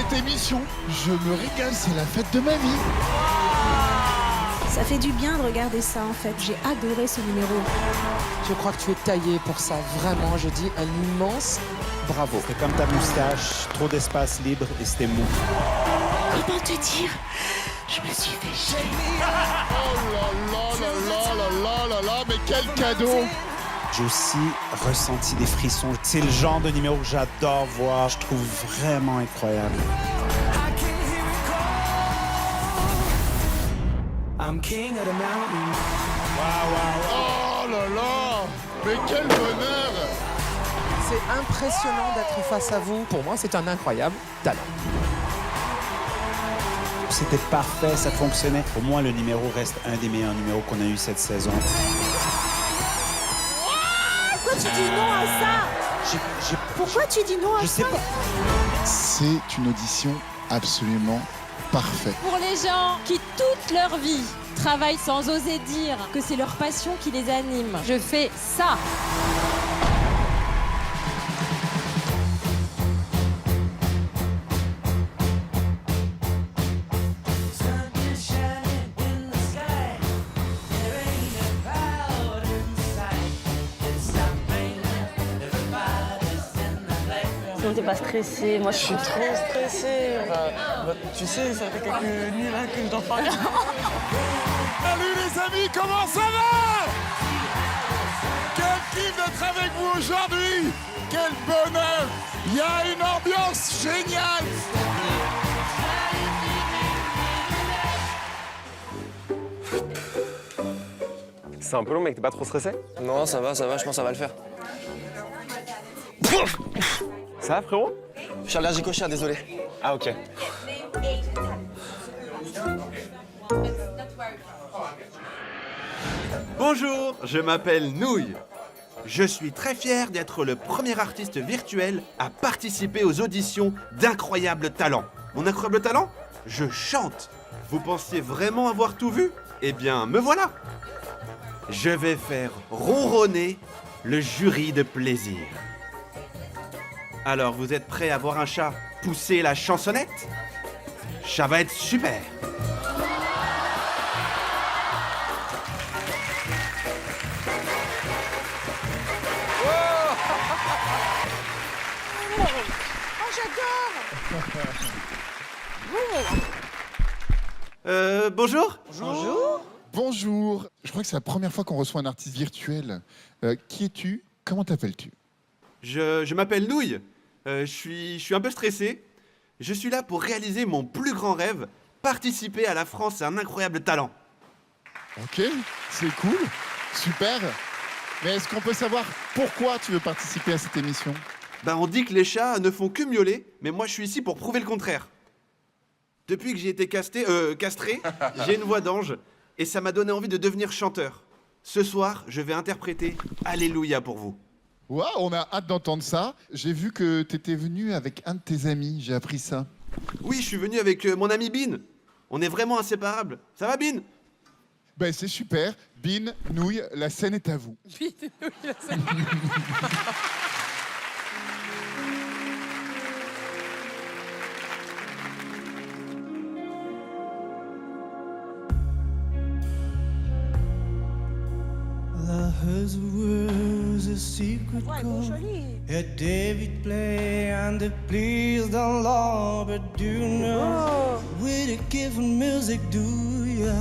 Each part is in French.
cette émission. Je me régale, c'est la fête de ma vie. Ça fait du bien de regarder ça en fait. J'ai adoré ce numéro. Je crois que tu es taillé pour ça. Vraiment, je dis un immense bravo. C'est comme ta moustache, trop d'espace libre et c'était mou. Comment te dire? Je me suis fait chier. Oh là là là là là là là, mais quel cadeau! J'ai aussi ressenti des frissons. C'est le genre de numéro que j'adore voir. Je trouve vraiment incroyable. Oh là là! Mais quel bonheur! C'est impressionnant d'être face à vous. Pour moi, c'est un incroyable talent. C'était parfait, ça fonctionnait. Pour moi, le numéro reste un des meilleurs numéros qu'on a eu cette saison. Pourquoi tu dis non à ça? Pourquoi tu dis non à Je ça? sais pas. C'est une audition absolument parfaite. Pour les gens qui, toute leur vie, travaillent sans oser dire que c'est leur passion qui les anime, je fais ça. Non, t'es pas stressé. Moi, je suis Trop stressé. Tu sais, ça fait quelques nuits là que je dors pas bien. Salut les amis, comment ça va? Quel kiff d'être avec vous aujourd'hui! Quel bonheur! Il y a une ambiance géniale! C'est un peu long, mec, t'es pas trop stressé? Non, ça va, je pense que ça va le faire. Ça va, frérot? Je suis allergique au chien, désolé. Ah, ok. Bonjour, je m'appelle Nouille. Je suis très fier d'être le premier artiste virtuel à participer aux auditions d'Incroyable Talent. Mon incroyable talent? Je chante. Vous pensiez vraiment avoir tout vu? Eh bien, me voilà. Je vais faire ronronner le jury de plaisir. Alors, vous êtes prêts à voir un chat pousser la chansonnette? Ça va être super. Bonjour. Bonjour! Je crois que c'est la première fois qu'on reçoit un artiste virtuel. Qui es-tu? Comment t'appelles-tu? Je m'appelle Nouille. Je suis un peu stressé. Je suis là pour réaliser mon plus grand rêve, participer à la France à un incroyable talent. Ok, c'est cool, super. Mais est-ce qu'on peut savoir pourquoi tu veux participer à cette émission? Ben, on dit que les chats ne font que miauler, mais moi je suis ici pour prouver le contraire. Depuis que j'ai été castré, j'ai une voix d'ange et ça m'a donné envie de devenir chanteur. Ce soir, je vais interpréter Alléluia pour vous. Waouh, on a hâte d'entendre ça. J'ai vu que tu étais venu avec un de tes amis, j'ai appris ça. Oui, je suis venu avec mon ami Bin. On est vraiment inséparables. Ça va, Bin? Ben c'est super. Bin, Nouille, la scène est à vous. Hers was a secret chord that David played and it pleased the Lord. But do you know with a gift of music, do ya?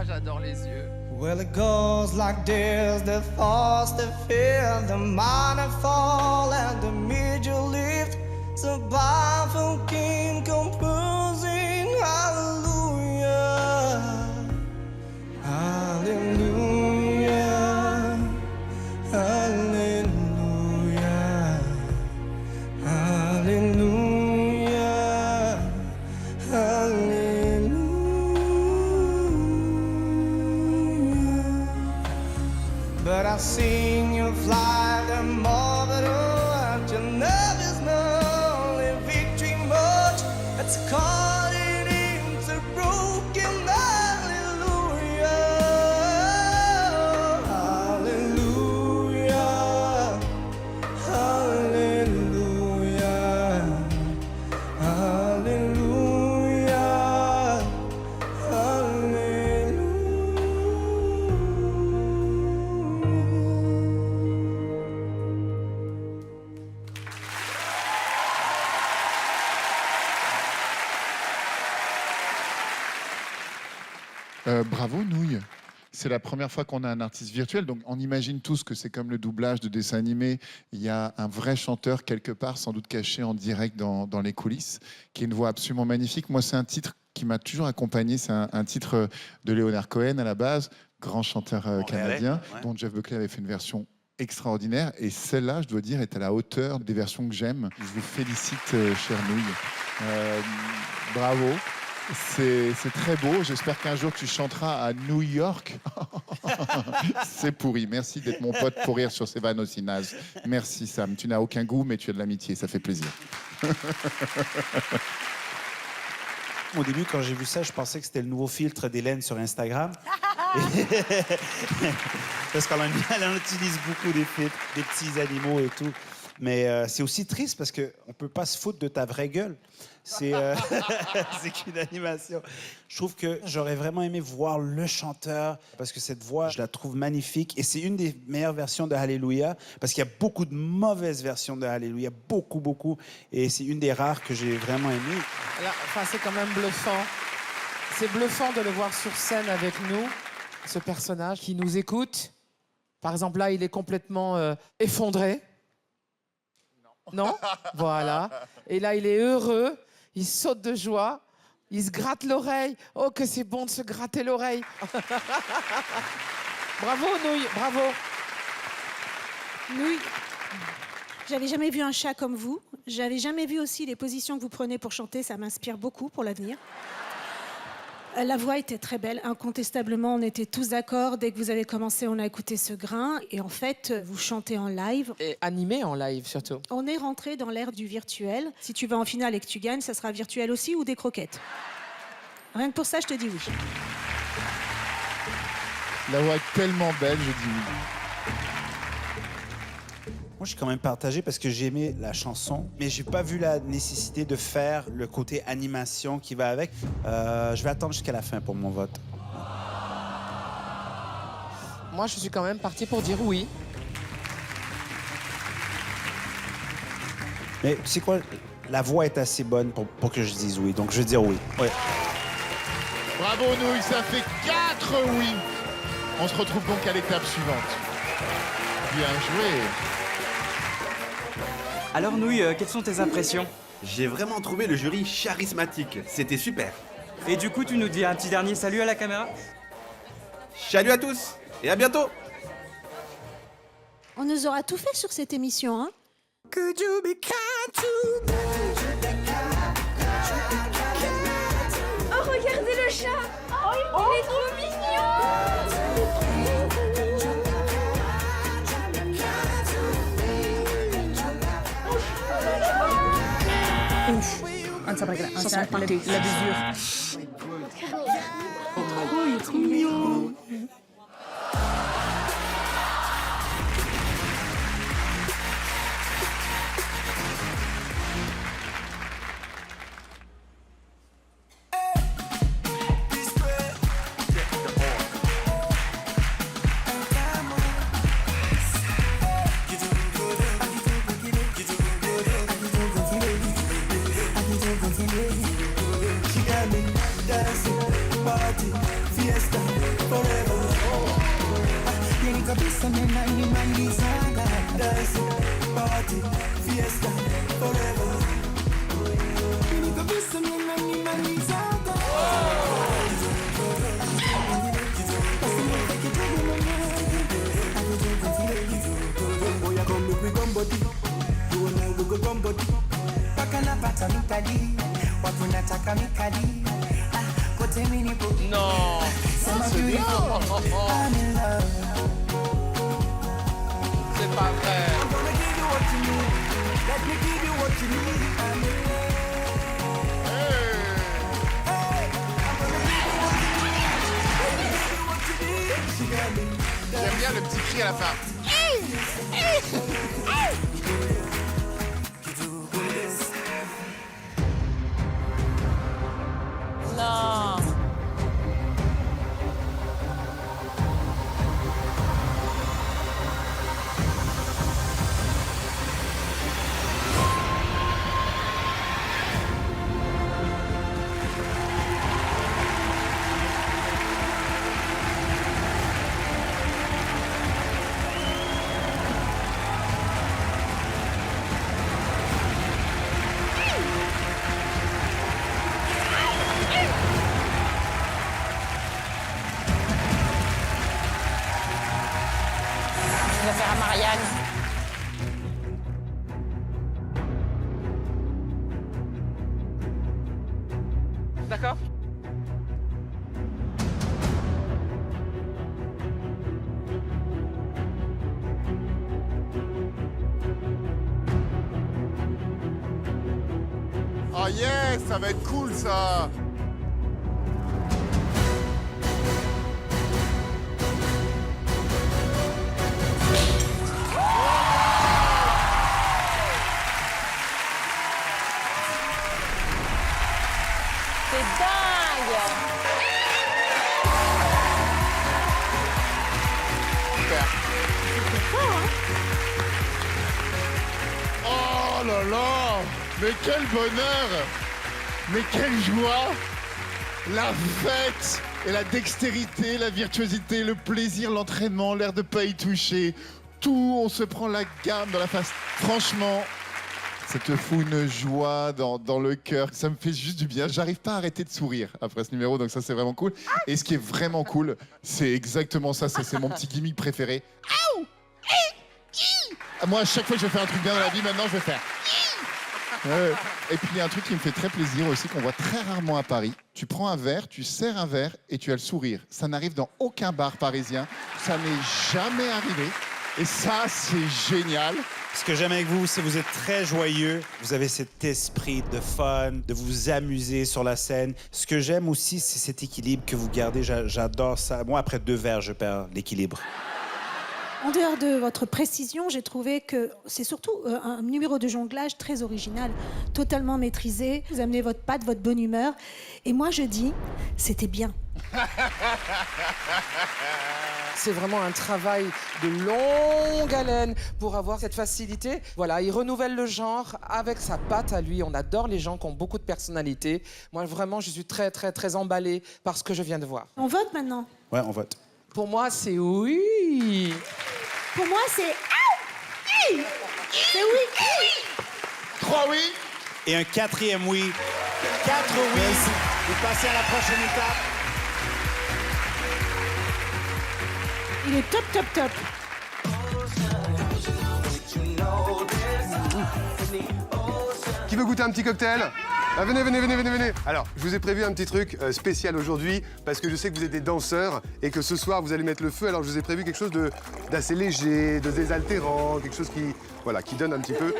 J'adore les yeux. Well, it goes like this: the falls, the fear, the minor fall, and the major lift. The powerful king composing hallelujah, hallelujah, hallelujah, hallelujah, hallelujah. But I've seen you fly the morbid and your love is not only victory much. It's caught it into broken hallelujah, hallelujah, hallelujah, Bravo, Nouille. C'est la première fois qu'on a un artiste virtuel, donc on imagine tous que c'est comme le doublage de dessin animé. Il y a un vrai chanteur quelque part, sans doute caché en direct dans les coulisses, qui a une voix absolument magnifique. Moi, c'est un titre qui m'a toujours accompagné. C'est un titre de Leonard Cohen à la base, grand chanteur canadien, dont Jeff Buckley avait fait une version extraordinaire. Et celle-là, je dois dire, est à la hauteur des versions que j'aime. Je vous félicite, chère Nouille. Bravo. C'est très beau. J'espère qu'un jour tu chanteras à New York. C'est pourri. Merci d'être mon pote pour rire sur ces vannes aussi nazes. Merci Sam. Tu n'as aucun goût, mais tu as de l'amitié. Ça fait plaisir. Au début, quand j'ai vu ça, je pensais que c'était le nouveau filtre d'Hélène sur Instagram. Parce qu'elle en utilise beaucoup des filtres, des petits animaux et tout. Mais c'est aussi triste parce qu'on ne peut pas se foutre de ta vraie gueule. C'est qu'une animation. Je trouve que j'aurais vraiment aimé voir le chanteur parce que cette voix, je la trouve magnifique. Et c'est une des meilleures versions de Alléluia parce qu'il y a beaucoup de mauvaises versions de Alléluia. Beaucoup, beaucoup. Et c'est une des rares que j'ai vraiment aimées. Enfin, c'est quand même bluffant. C'est bluffant de le voir sur scène avec nous, ce personnage qui nous écoute. Par exemple, là, il est complètement effondré. Non. Voilà. Et là, il est heureux. Il saute de joie. Il se gratte l'oreille. Oh, que c'est bon de se gratter l'oreille. Bravo, Nouille. Bravo. Nouille, j'avais jamais vu un chat comme vous. J'avais jamais vu aussi les positions que vous prenez pour chanter. Ça m'inspire beaucoup pour l'avenir. La voix était très belle, incontestablement, on était tous d'accord. Dès que vous avez commencé, on a écouté ce grain. Et en fait, vous chantez en live. Et animé en live, surtout. On est rentré dans l'ère du virtuel. Si tu vas en finale et que tu gagnes, ça sera virtuel aussi ou des croquettes. Rien que pour ça, je te dis oui. La voix est tellement belle, je dis oui. Moi, je suis quand même partagé parce que j'ai aimé la chanson, mais j'ai pas vu la nécessité de faire le côté animation qui va avec. Je vais attendre jusqu'à la fin pour mon vote. Moi, je suis quand même parti pour dire oui. Mais tu sais quoi? La voix est assez bonne pour que je dise oui, donc je vais dire oui. Ouais. Bravo Nouille, ça fait 4 oui. On se retrouve donc à l'étape suivante. Bien joué. Alors Nouille, quelles sont tes impressions? J'ai vraiment trouvé le jury charismatique. C'était super. Et du coup, tu nous dis un petit dernier salut à la caméra? Salut à tous et à bientôt. On nous aura tout fait sur cette émission, hein? Could you be kind to me? Oh, regardez le chat! Oh, il est trop mignon! Non so perché la misure. Oh, il est trop mignon. Non. C'est pas vrai. J'aime bien le petit cri à la fin. Non. Yann. D'accord? Oh yes, ça va être cool ça. C'est dingue. Oh là là, mais quel bonheur, mais quelle joie. La fête et la dextérité, la virtuosité, le plaisir, l'entraînement, l'air de pas y toucher. Tout, on se prend la gamme dans la face. Franchement, ça te fout une joie dans le cœur. Ça me fait juste du bien. J'arrive pas à arrêter de sourire après ce numéro, donc ça c'est vraiment cool. Et ce qui est vraiment cool, c'est exactement ça. C'est mon petit gimmick préféré. Aouh! Moi, à chaque fois que je fais un truc bien dans la vie, maintenant je vais faire. Ouais. Et puis il y a un truc qui me fait très plaisir aussi, qu'on voit très rarement à Paris. Tu prends un verre, tu sers un verre et tu as le sourire. Ça n'arrive dans aucun bar parisien. Ça n'est jamais arrivé. Et ça, c'est génial. Ce que j'aime avec vous, c'est que vous êtes très joyeux. Vous avez cet esprit de fun, de vous amuser sur la scène. Ce que j'aime aussi, c'est cet équilibre que vous gardez. J'adore ça. Moi, après 2 verres, je perds l'équilibre. En dehors de votre précision, j'ai trouvé que c'est surtout un numéro de jonglage très original, totalement maîtrisé. Vous amenez votre patte, votre bonne humeur. Et moi, je dis, c'était bien. C'est vraiment un travail de longue haleine pour avoir cette facilité. Voilà, il renouvelle le genre avec sa patte à lui. On adore les gens qui ont beaucoup de personnalité. Moi, vraiment, je suis très, très, très emballée par ce que je viens de voir. On vote maintenant. Ouais, on vote. Pour moi, c'est oui. Pour moi, c'est ah oui. C'est oui. 3 oui. Et un 4e oui. 4 oui. Vous passez à la prochaine étape. Il est top, top, top. Qui veut goûter un petit cocktail? Ah, venez, venez, venez, venez, venez. Alors, je vous ai prévu un petit truc spécial aujourd'hui parce que je sais que vous êtes des danseurs et que ce soir, vous allez mettre le feu. Alors, je vous ai prévu quelque chose d'assez léger, de désaltérant, quelque chose qui donne un petit peu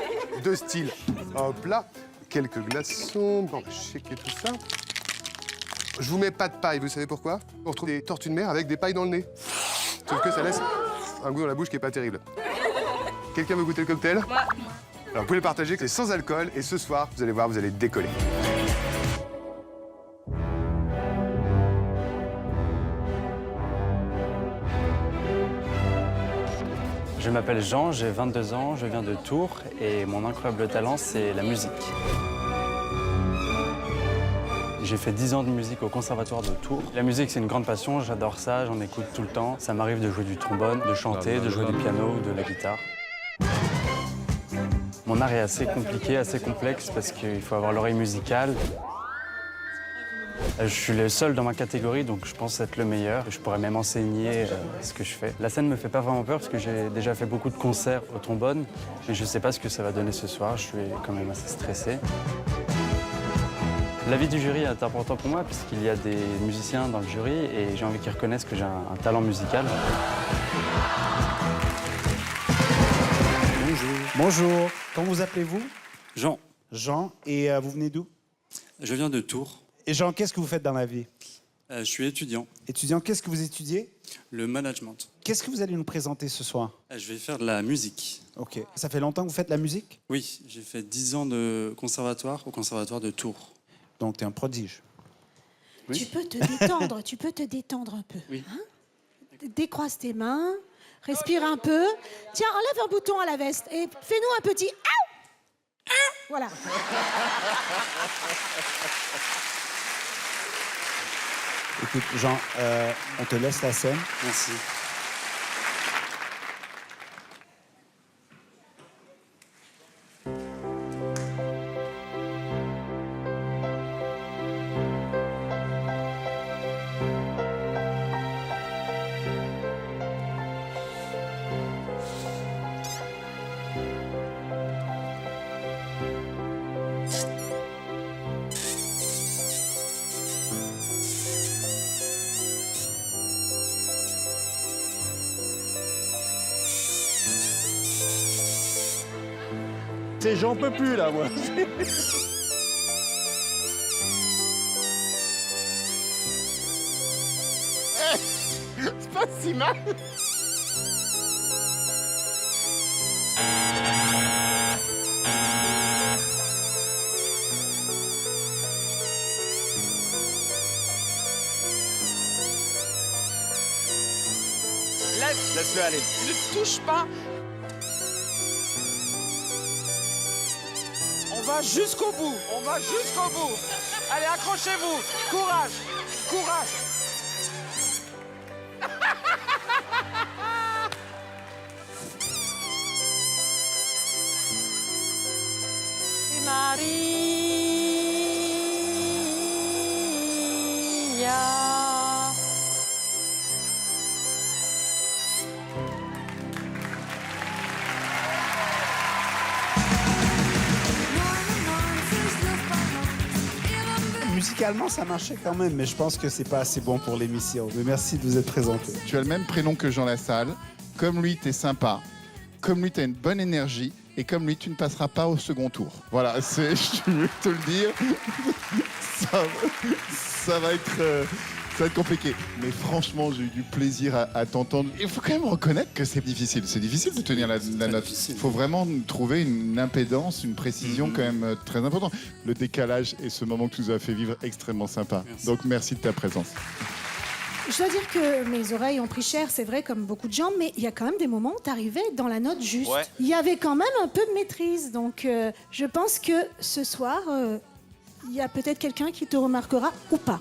de style. Hop là, quelques glaçons. Bon, on va shaker tout ça. Je vous mets pas de paille, vous savez pourquoi? On retrouve des tortues de mer avec des pailles dans le nez. Sauf que ça laisse un goût dans la bouche qui est pas terrible. Quelqu'un veut goûter le cocktail? Moi. Alors, vous pouvez le partager, c'est sans alcool, et ce soir, vous allez voir, vous allez décoller. Je m'appelle Jean, j'ai 22 ans, je viens de Tours, et mon incroyable talent, c'est la musique. J'ai fait 10 ans de musique au Conservatoire de Tours. La musique, c'est une grande passion, j'adore ça, j'en écoute tout le temps. Ça m'arrive de jouer du trombone, de chanter, de jouer du piano ou de la guitare. Mon art est assez compliqué, assez complexe parce qu'il faut avoir l'oreille musicale. Je suis le seul dans ma catégorie, donc je pense être le meilleur. Je pourrais même enseigner ce que je fais. La scène ne me fait pas vraiment peur parce que j'ai déjà fait beaucoup de concerts au trombone, mais je ne sais pas ce que ça va donner ce soir. Je suis quand même assez stressé. L'avis du jury est important pour moi puisqu'il y a des musiciens dans le jury et j'ai envie qu'ils reconnaissent que j'ai un talent musical. Bonjour. Comment vous appelez-vous? Jean. Jean. Et vous venez d'où? Je viens de Tours. Et Jean, qu'est-ce que vous faites dans la vie? Je suis étudiant. Étudiant, qu'est-ce que vous étudiez? Le management. Qu'est-ce que vous allez nous présenter ce soir? Je vais faire de la musique. Ok. Ça fait longtemps que vous faites la musique? Oui, j'ai fait 10 ans de conservatoire au conservatoire de Tours. Donc, tu es un prodige. Oui. Tu peux te détendre un peu. Oui. Hein? Décroise tes mains, respire un peu. Tiens, enlève un bouton à la veste et fais-nous un petit ah! Voilà. Écoute, Jean, on te laisse la scène. Merci. C'est j'en peux plus là, moi. C'est pas si mal. Laisse-le aller. Ne touche pas. On va jusqu'au bout. On va jusqu'au bout. Allez, accrochez-vous. Courage. Courage. Maria. Musicalement, ça marchait quand même, mais je pense que c'est pas assez bon pour l'émission. Mais merci de vous être présenté. Tu as le même prénom que Jean Lassalle. Comme lui, t'es sympa. Comme lui, t'as une bonne énergie. Et comme lui, tu ne passeras pas au second tour. Voilà, je veux te le dire. Ça va être compliqué. Mais franchement, j'ai eu du plaisir à t'entendre. Il faut quand même reconnaître que c'est difficile. C'est difficile de tenir la note. Il faut vraiment trouver une impédance, une précision quand même très importante. Le décalage et ce moment que tu nous as fait vivre extrêmement sympa. Merci. Donc merci de ta présence. Je dois dire que mes oreilles ont pris cher, c'est vrai, comme beaucoup de gens, mais il y a quand même des moments où tu arrivais dans la note juste. Ouais. Il y avait quand même un peu de maîtrise. Donc, je pense que ce soir, il y a peut-être quelqu'un qui te remarquera ou pas.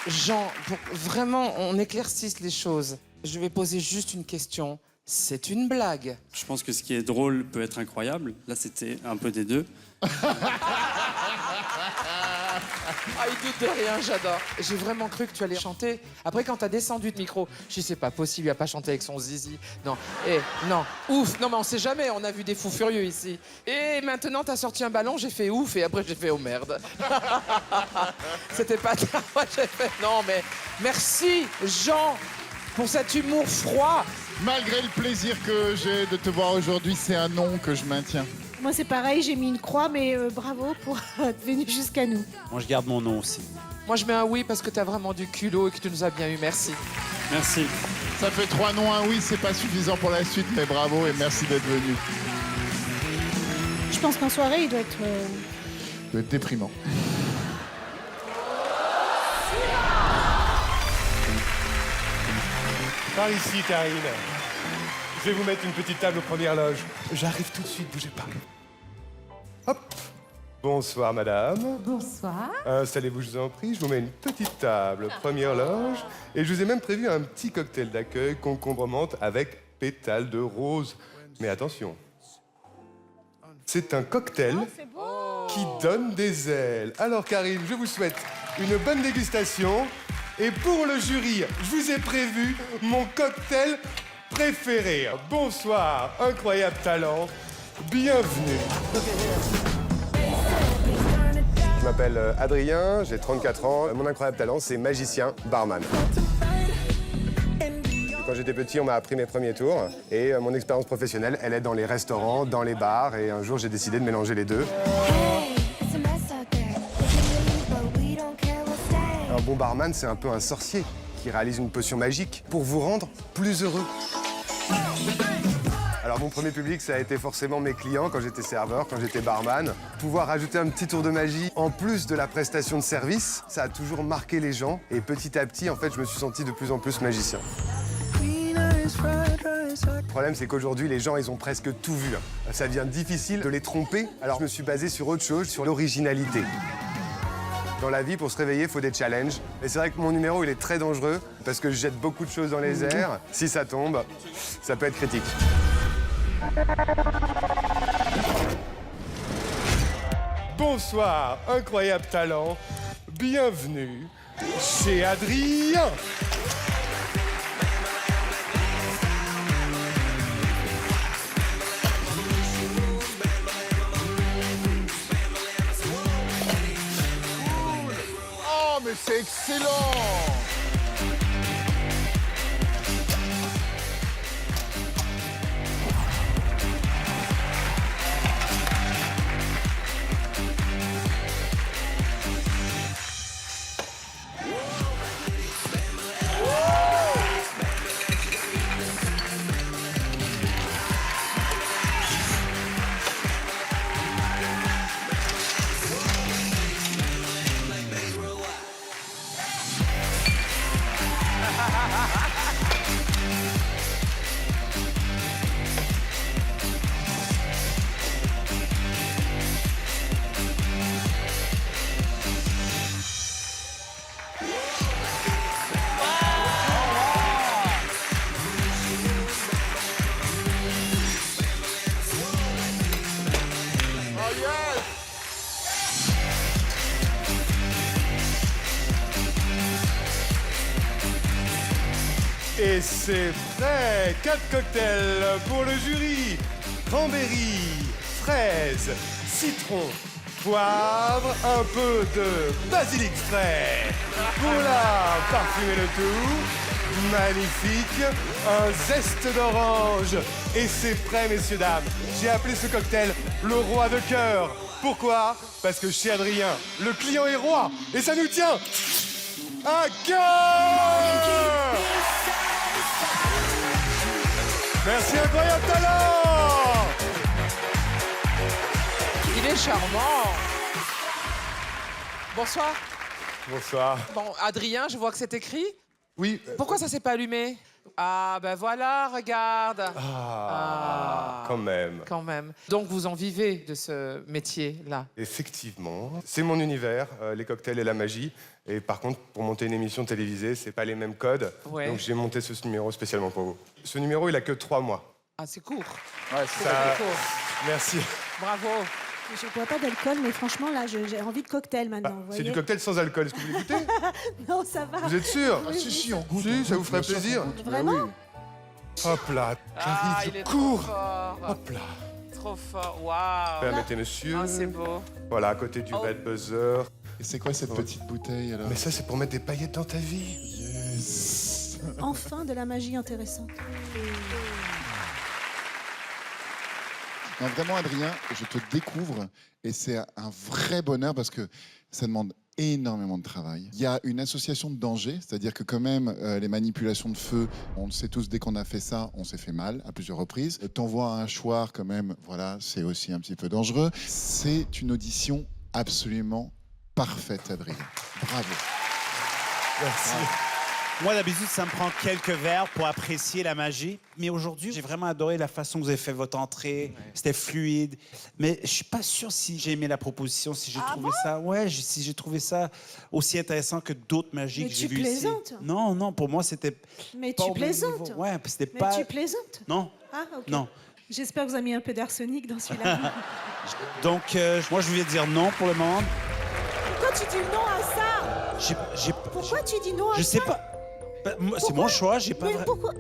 Jean, pour vraiment, on éclaircisse les choses. Je vais poser juste une question. C'est une blague. Je pense que ce qui est drôle peut être incroyable. Là, c'était un peu des deux. Ah, il doute de rien, j'adore. J'ai vraiment cru que tu allais chanter. Après, quand t'as descendu de micro, je sais pas possible, il a pas chanté avec son zizi. Non, non, ouf. Non, mais on sait jamais, on a vu des fous furieux ici. Et maintenant, t'as sorti un ballon, j'ai fait ouf, et après, j'ai fait oh merde. C'était pas ça, moi, j'ai fait non, mais merci, Jean, pour cet humour froid. Malgré le plaisir que j'ai de te voir aujourd'hui, c'est un nom que je maintiens. Moi, c'est pareil, j'ai mis une croix, mais bravo pour être venu jusqu'à nous. Moi, je garde mon nom aussi. Moi, je mets un oui parce que t'as vraiment du culot et que tu nous as bien eu. Merci. Merci. Ça fait 3 noms, un oui, c'est pas suffisant pour la suite, mais bravo et merci d'être venu. Je pense qu'en soirée, il doit être... Ça doit être déprimant. Par ici, Karine. Je vais vous mettre une petite table aux premières loges. J'arrive tout de suite, bougez pas. Hop. Bonsoir, madame. Bonsoir. Installez-vous, je vous en prie. Je vous mets une petite table, première loge. Et je vous ai même prévu un petit cocktail d'accueil, concombre menthe avec pétales de rose. Mais attention, c'est un cocktail qui donne des ailes. Alors, Karine, je vous souhaite une bonne dégustation. Et pour le jury, je vous ai prévu mon cocktail préféré. Bonsoir, incroyable talent. Bienvenue. Je m'appelle Adrien, j'ai 34 ans. Mon incroyable talent, c'est magicien, barman. Quand j'étais petit, on m'a appris mes premiers tours. Et mon expérience professionnelle, elle est dans les restaurants, dans les bars. Et un jour, j'ai décidé de mélanger les deux. Un bon barman, c'est un peu un sorcier qui réalise une potion magique pour vous rendre plus heureux. Alors mon premier public, ça a été forcément mes clients quand j'étais serveur, quand j'étais barman. Pouvoir rajouter un petit tour de magie en plus de la prestation de service, ça a toujours marqué les gens. Et petit à petit, en fait, je me suis senti de plus en plus magicien. Le problème, c'est qu'aujourd'hui, les gens, ils ont presque tout vu. Ça devient difficile de les tromper. Alors je me suis basé sur autre chose, sur l'originalité. Dans la vie, pour se réveiller, il faut des challenges. Et c'est vrai que mon numéro, il est très dangereux parce que je jette beaucoup de choses dans les airs. Si ça tombe, ça peut être critique. Bonsoir, incroyable talent. Bienvenue chez Adrien. Oh, mais c'est excellent! Et c'est prêt. 4 cocktails pour le jury. Cranberry, fraise, citron, poivre, un peu de basilic frais. Voilà, parfumer le tout. Magnifique. Un zeste d'orange. Et c'est prêt, messieurs, dames. J'ai appelé ce cocktail le roi de cœur. Pourquoi? Parce que chez Adrien, le client est roi. Et ça nous tient à cœur. Merci, incroyable talent. Il est charmant. Bonsoir. Bonsoir. Bon, Adrien, je vois que c'est écrit. Oui. Pourquoi ça s'est pas allumé? Ah, ben voilà, regarde. Quand même. Quand même. Donc, vous en vivez de ce métier-là? Effectivement. C'est mon univers, les cocktails et la magie. Et par contre, pour monter une émission télévisée, c'est pas les mêmes codes. Ouais. Donc j'ai monté ce numéro spécialement pour vous. Ce numéro, il a que 3 mois. Ah, c'est court. Ouais, C'est court. Merci. Bravo. Je ne bois pas d'alcool, mais franchement, là, j'ai envie de cocktail maintenant. vous C'est voyez. du cocktail sans alcool. Est-ce que vous voulez goûter? Non, ça va. Vous êtes sûr? Oui, oui. Si, on goûte. Si, ça vous ferait plaisir. Vraiment? Hop là, Ah, j'arrive, il est je trop cours. fort. Hop là. Trop fort. Waouh. Permettez, monsieur. Ah, c'est beau. Voilà, à côté du Oh. Red Buzzer. Et c'est quoi cette petite bouteille alors? Mais ça, c'est pour mettre des paillettes dans ta vie. Yes. Enfin, de la magie intéressante. Non, vraiment, Adrien, je te découvre et c'est un vrai bonheur parce que ça demande énormément de travail. Il y a une association de danger, c'est-à-dire que quand même, les manipulations de feu, on le sait tous, dès qu'on a fait ça, on s'est fait mal à plusieurs reprises. T'envoies un hachoir quand même, voilà, c'est aussi un petit peu dangereux. C'est une audition absolument parfaite, Adrien. Bravo. Merci. Moi, d'habitude, ça me prend quelques verres pour apprécier la magie. Mais aujourd'hui, j'ai vraiment adoré la façon que vous avez fait votre entrée. C'était fluide. Mais je suis pas sûr si j'ai aimé la proposition, si j'ai trouvé ça... Ouais, si j'ai trouvé ça aussi intéressant que d'autres magies Mais que j'ai tu vues ici. plaisantes. Non, non, pour moi, c'était Mais pas tu au même plaisantes. niveau. Ouais, c'était Mais pas... tu plaisantes. Non, Ah, ok. non. J'espère que vous avez mis un peu d'arsenic dans celui-là. Donc, moi, je voulais dire non pour le moment. Pourquoi tu dis non à ça? Pourquoi tu dis non à ça? Je sais pas. C'est mon choix, j'ai pas... Mais pourquoi?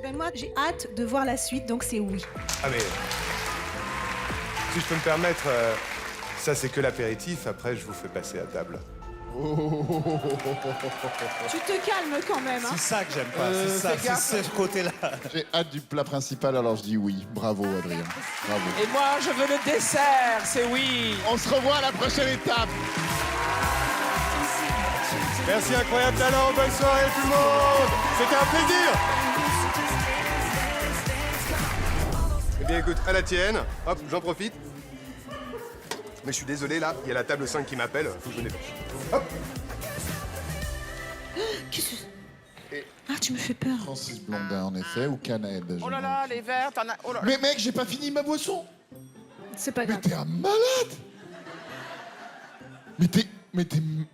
Ben moi, j'ai hâte de voir la suite, donc c'est oui. Ah mais... Si je peux me permettre, ça c'est que l'apéritif. Après, je vous fais passer à table. Tu te calmes quand même, hein? C'est ça que j'aime pas, c'est ça, fais gaffe. c'est ce côté-là. J'ai hâte du plat principal, alors je dis oui. Bravo, Adrien. Bravo. Et moi, je veux le dessert, c'est oui. On se revoit à la prochaine étape. Merci, incroyable talent. Bonne soirée tout le monde. C'était un plaisir. Eh bien, écoute, à la tienne. Hop, j'en profite. Mais je suis désolé, là, il y a la table 5 qui m'appelle. Faut que je venez. Hop. Qu'est-ce que... Ah, tu me fais peur. Francis Blondin, en effet, ou Caned. Oh là là, les verres, t'en as... Oh là... Mais mec, j'ai pas fini ma boisson. C'est pas Mais grave. t'es un malade. Mais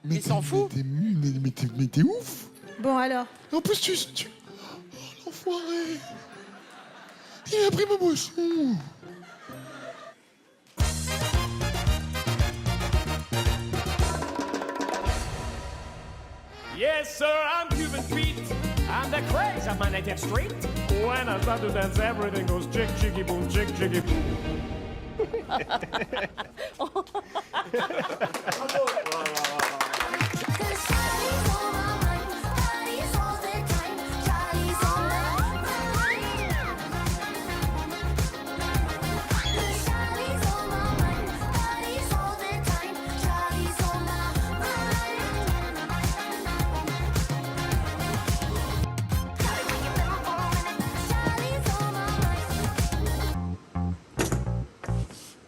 Il s'en fout. Mais t'es ouf. Bon, alors. En plus, tu... Oh, l'enfoiré. Il a pris ma boisson. Yes, sir, I'm Cuban Pete. I'm the craze of my native street. When I start to dance, everything goes chick, chicky, boom, chick, chicky, boom.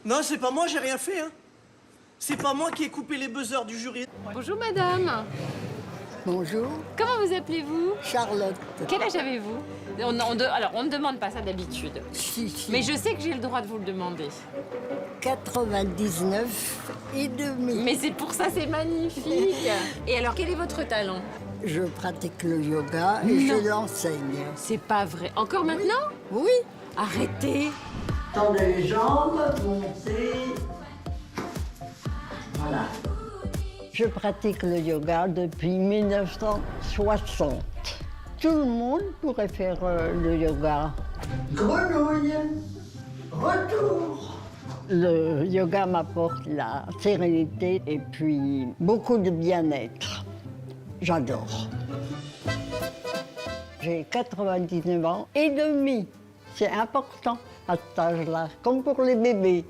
Non, c'est pas moi, j'ai rien fait, hein. C'est pas moi qui ai coupé les buzzers du jury. Bonjour madame. Bonjour, Comment vous appelez-vous? Charlotte. Quel âge avez-vous? Alors, on ne demande pas ça d'habitude. Si, si. Mais je sais que j'ai le droit de vous le demander. 99 et demi. Mais c'est pour ça, c'est magnifique. Et alors, quel est votre talent? Je pratique le yoga et Non. je l'enseigne. C'est pas vrai. Encore maintenant? Oui. Arrêtez. Tendez les jambes, montez. Voilà. Je pratique le yoga depuis 1960. Tout le monde pourrait faire le yoga. Grenouille, retour. Le yoga m'apporte la sérénité et puis beaucoup de bien-être. J'adore. J'ai 99 ans et demi. C'est important à cet âge-là, comme pour les bébés.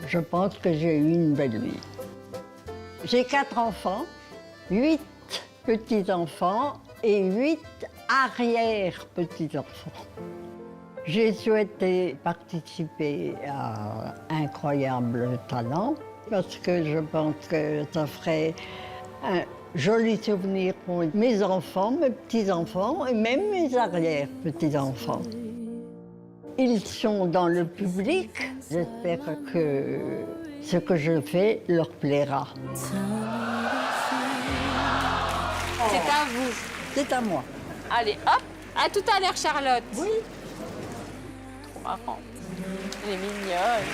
Je pense que j'ai eu une belle vie. J'ai 4 enfants, 8 petits-enfants et 8 arrière-petits-enfants. J'ai souhaité participer à Incroyable Talent parce que je pense que ça ferait un joli souvenir pour mes enfants, mes petits-enfants et même mes arrière-petits-enfants. Ils sont dans le public. J'espère que ce que je fais leur plaira. C'est à vous. C'est à moi. Allez, hop. À tout à l'heure, Charlotte. Oui. Trop marrant. Elle est mignonne.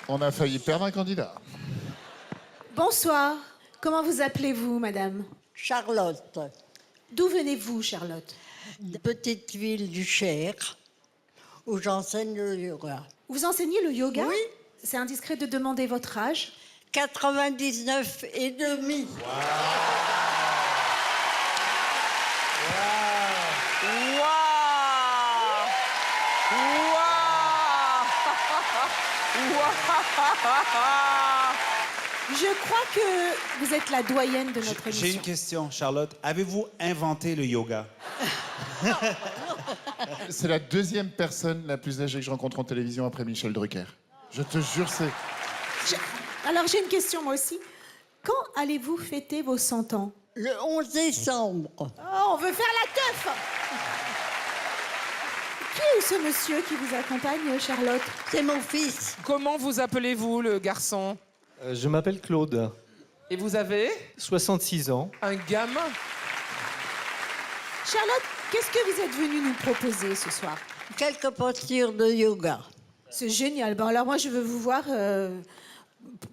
On a failli perdre un candidat. Bonsoir. Comment vous appelez-vous, madame? Charlotte, D'où venez-vous, Charlotte? de petite ville du Cher, où j'enseigne le yoga. Vous enseignez le yoga? Oui. C'est indiscret de demander votre âge? 99 et demi. Je crois que vous êtes la doyenne de notre émission. J'ai une question, Charlotte. Avez-vous inventé le yoga? C'est la deuxième personne la plus âgée que je rencontre en télévision après Michel Drucker. Je te jure, c'est... Alors j'ai une question moi aussi. Quand allez-vous fêter vos 100 ans? Le 11 décembre. Oh, on veut faire la teuf! Qui est ce monsieur qui vous accompagne, Charlotte? C'est mon fils. Comment vous appelez-vous, le garçon? Je m'appelle Claude, Et vous avez 66 ans. un gamin? Charlotte, qu'est-ce que vous êtes venue nous proposer ce soir? Quelques postures de yoga. C'est génial. Bon, alors moi, je veux vous voir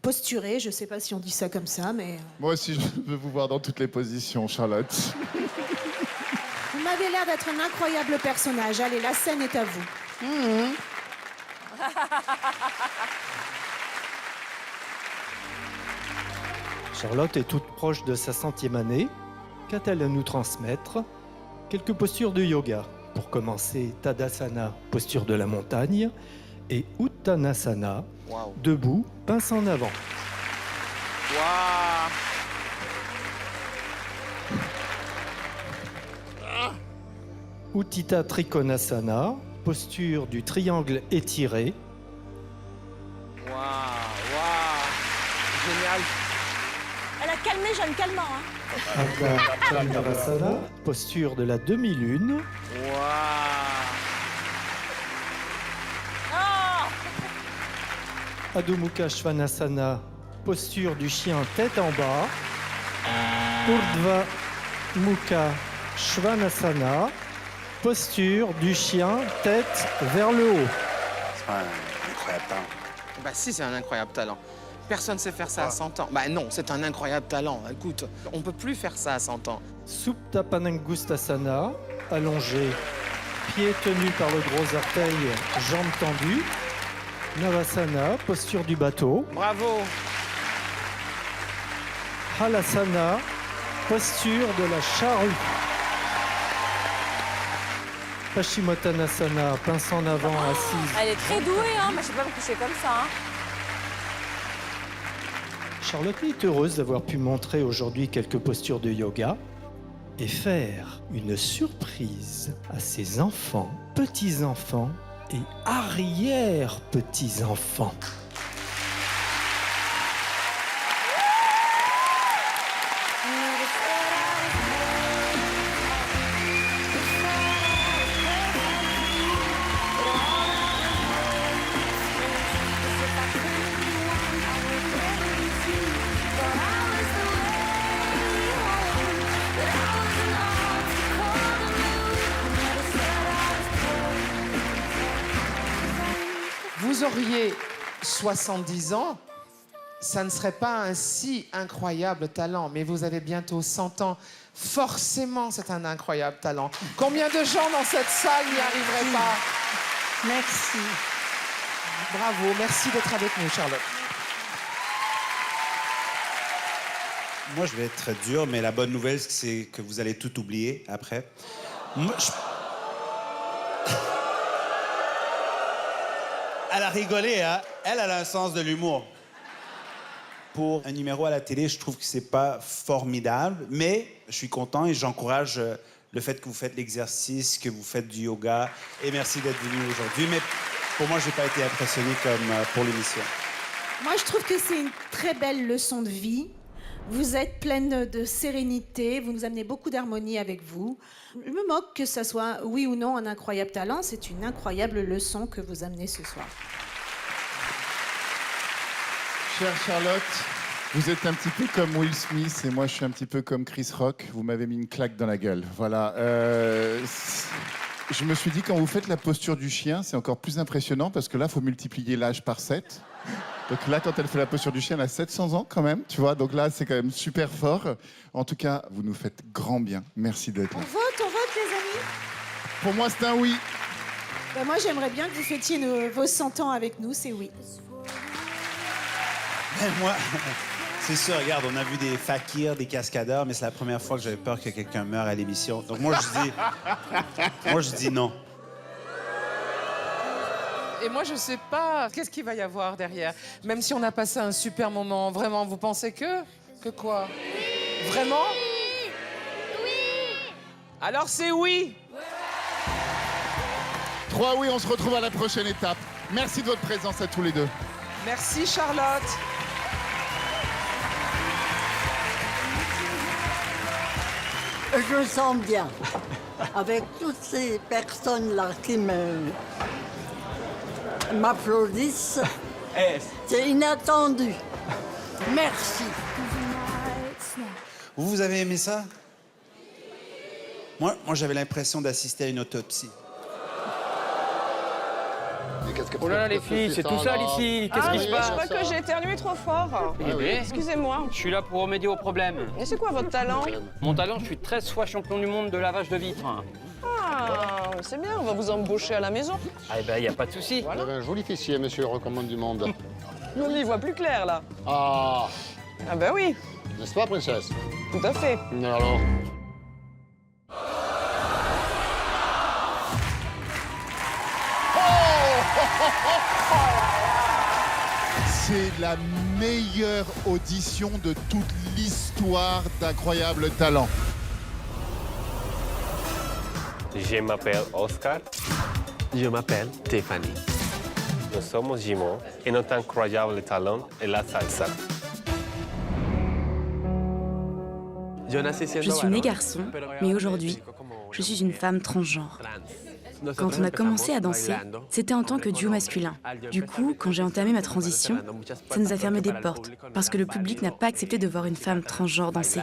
posturer. Je sais pas si on dit ça comme ça, mais... Moi aussi, je veux vous voir dans toutes les positions, Charlotte. Vous m'avez l'air d'être un incroyable personnage. Allez, la scène est à vous. Charlotte est toute proche de sa 100e année. Qu'a-t-elle à nous transmettre? Quelques postures de yoga. Pour commencer, Tadasana, posture de la montagne, et Uttanasana, debout, pince en avant. Uttita Trikonasana, posture du triangle étiré. Génial. Elle a calmé Jeanne Calment. Hein. Ardha Chandrasana, posture de la demi-lune. Adho Mukha Svanasana, posture du chien tête en bas. Urdhva Mukha Svanasana, posture du chien tête vers le haut. C'est pas un incroyable talent. Bah si, c'est un incroyable talent. Personne ne sait faire ça à 100 ans. Bah non, c'est un incroyable talent. Écoute, on peut plus faire ça à 100 ans. Supta Panangustasana, allongé, pieds tenus par le gros orteil, jambes tendues. Navasana, posture du bateau. Bravo. Halasana, posture de la charrue. Paschimottanasana, pince en avant, assise. Elle est très douée, hein. Moi, je sais pas me coucher comme ça. Hein. Charlotte est heureuse d'avoir pu montrer aujourd'hui quelques postures de yoga et faire une surprise à ses enfants, petits-enfants et arrière-petits-enfants. vous auriez 70 ans, ça ne serait pas un si incroyable talent, mais vous avez bientôt 100 ans. Forcément, c'est un incroyable talent. Combien de gens dans cette salle n'y arriveraient pas? Merci. Bravo, merci d'être avec nous, Charlotte. Moi, je vais être dur, mais la bonne nouvelle, c'est que vous allez tout oublier après. Moi, Elle a rigolé, hein? Elle a un sens de l'humour. Pour un numéro à la télé, je trouve que c'est pas formidable, mais je suis content et j'encourage le fait que vous faites l'exercice, que vous faites du yoga. Et merci d'être venu aujourd'hui. Mais pour moi, j'ai pas été impressionné comme pour l'émission. Moi, je trouve que c'est une très belle leçon de vie. Vous êtes pleine de sérénité, vous nous amenez beaucoup d'harmonie avec vous. Je me moque que ça soit, oui ou non, un incroyable talent. C'est une incroyable leçon que vous amenez ce soir. Chère Charlotte, vous êtes un petit peu comme Will Smith et moi je suis un petit peu comme Chris Rock. Vous m'avez mis une claque dans la gueule. Voilà. Je me suis dit, quand vous faites la posture du chien, c'est encore plus impressionnant parce que là, il faut multiplier l'âge par 7. Donc là, quand elle fait la posture du chien, elle a 700 ans quand même, tu vois. Donc là, c'est quand même super fort. En tout cas, vous nous faites grand bien. Merci d'être là. On vote, les amis. Pour moi, c'est un oui. Ben, moi, j'aimerais bien que vous fêtiez vos 100 ans avec nous, c'est oui. Ben, moi, c'est sûr, regarde, on a vu des fakirs, des cascadeurs, mais c'est la première fois que j'avais peur que quelqu'un meure à l'émission. Donc moi, je dis non. Et moi, je sais pas qu'est-ce qu'il va y avoir derrière. Même si on a passé un super moment, vraiment, vous pensez que quoi? Oui. Vraiment? Oui. Alors c'est oui. 3 oui, on se retrouve à la prochaine étape. Merci de votre présence à tous les deux. Merci Charlotte. Je me sens bien avec toutes ces personnes-là qui m'applaudissent. C'est inattendu. Merci. Vous avez aimé ça? Moi j'avais l'impression d'assister à une autopsie. Oh là là, les filles, c'est tout ça ici. Qu'est-ce qui se passe? Je crois que j'ai éternué trop fort. Excusez-moi. Je suis là pour remédier au problème. Et c'est quoi votre talent? Mon talent, je suis 13 fois champion du monde de lavage de vitres. Ah, c'est bien, on va vous embaucher à la maison. Ah, ben, y a pas de souci. Vous avez un joli fessier, monsieur le recommande du monde. On y voit plus clair, là. Ah, Ah ben oui, n'est-ce pas, princesse? tout à fait. Alors. C'est la meilleure audition de toute l'histoire d'Incroyable Talent. Je m'appelle Oscar. Je m'appelle Tiffany. Nous sommes jumeaux et notre incroyable talent est la salsa. Je suis née garçon, mais aujourd'hui, je suis une femme transgenre. Quand on a commencé à danser, c'était en tant que duo masculin. Du coup, quand j'ai entamé ma transition, ça nous a fermé des portes, parce que le public n'a pas accepté de voir une femme transgenre danser.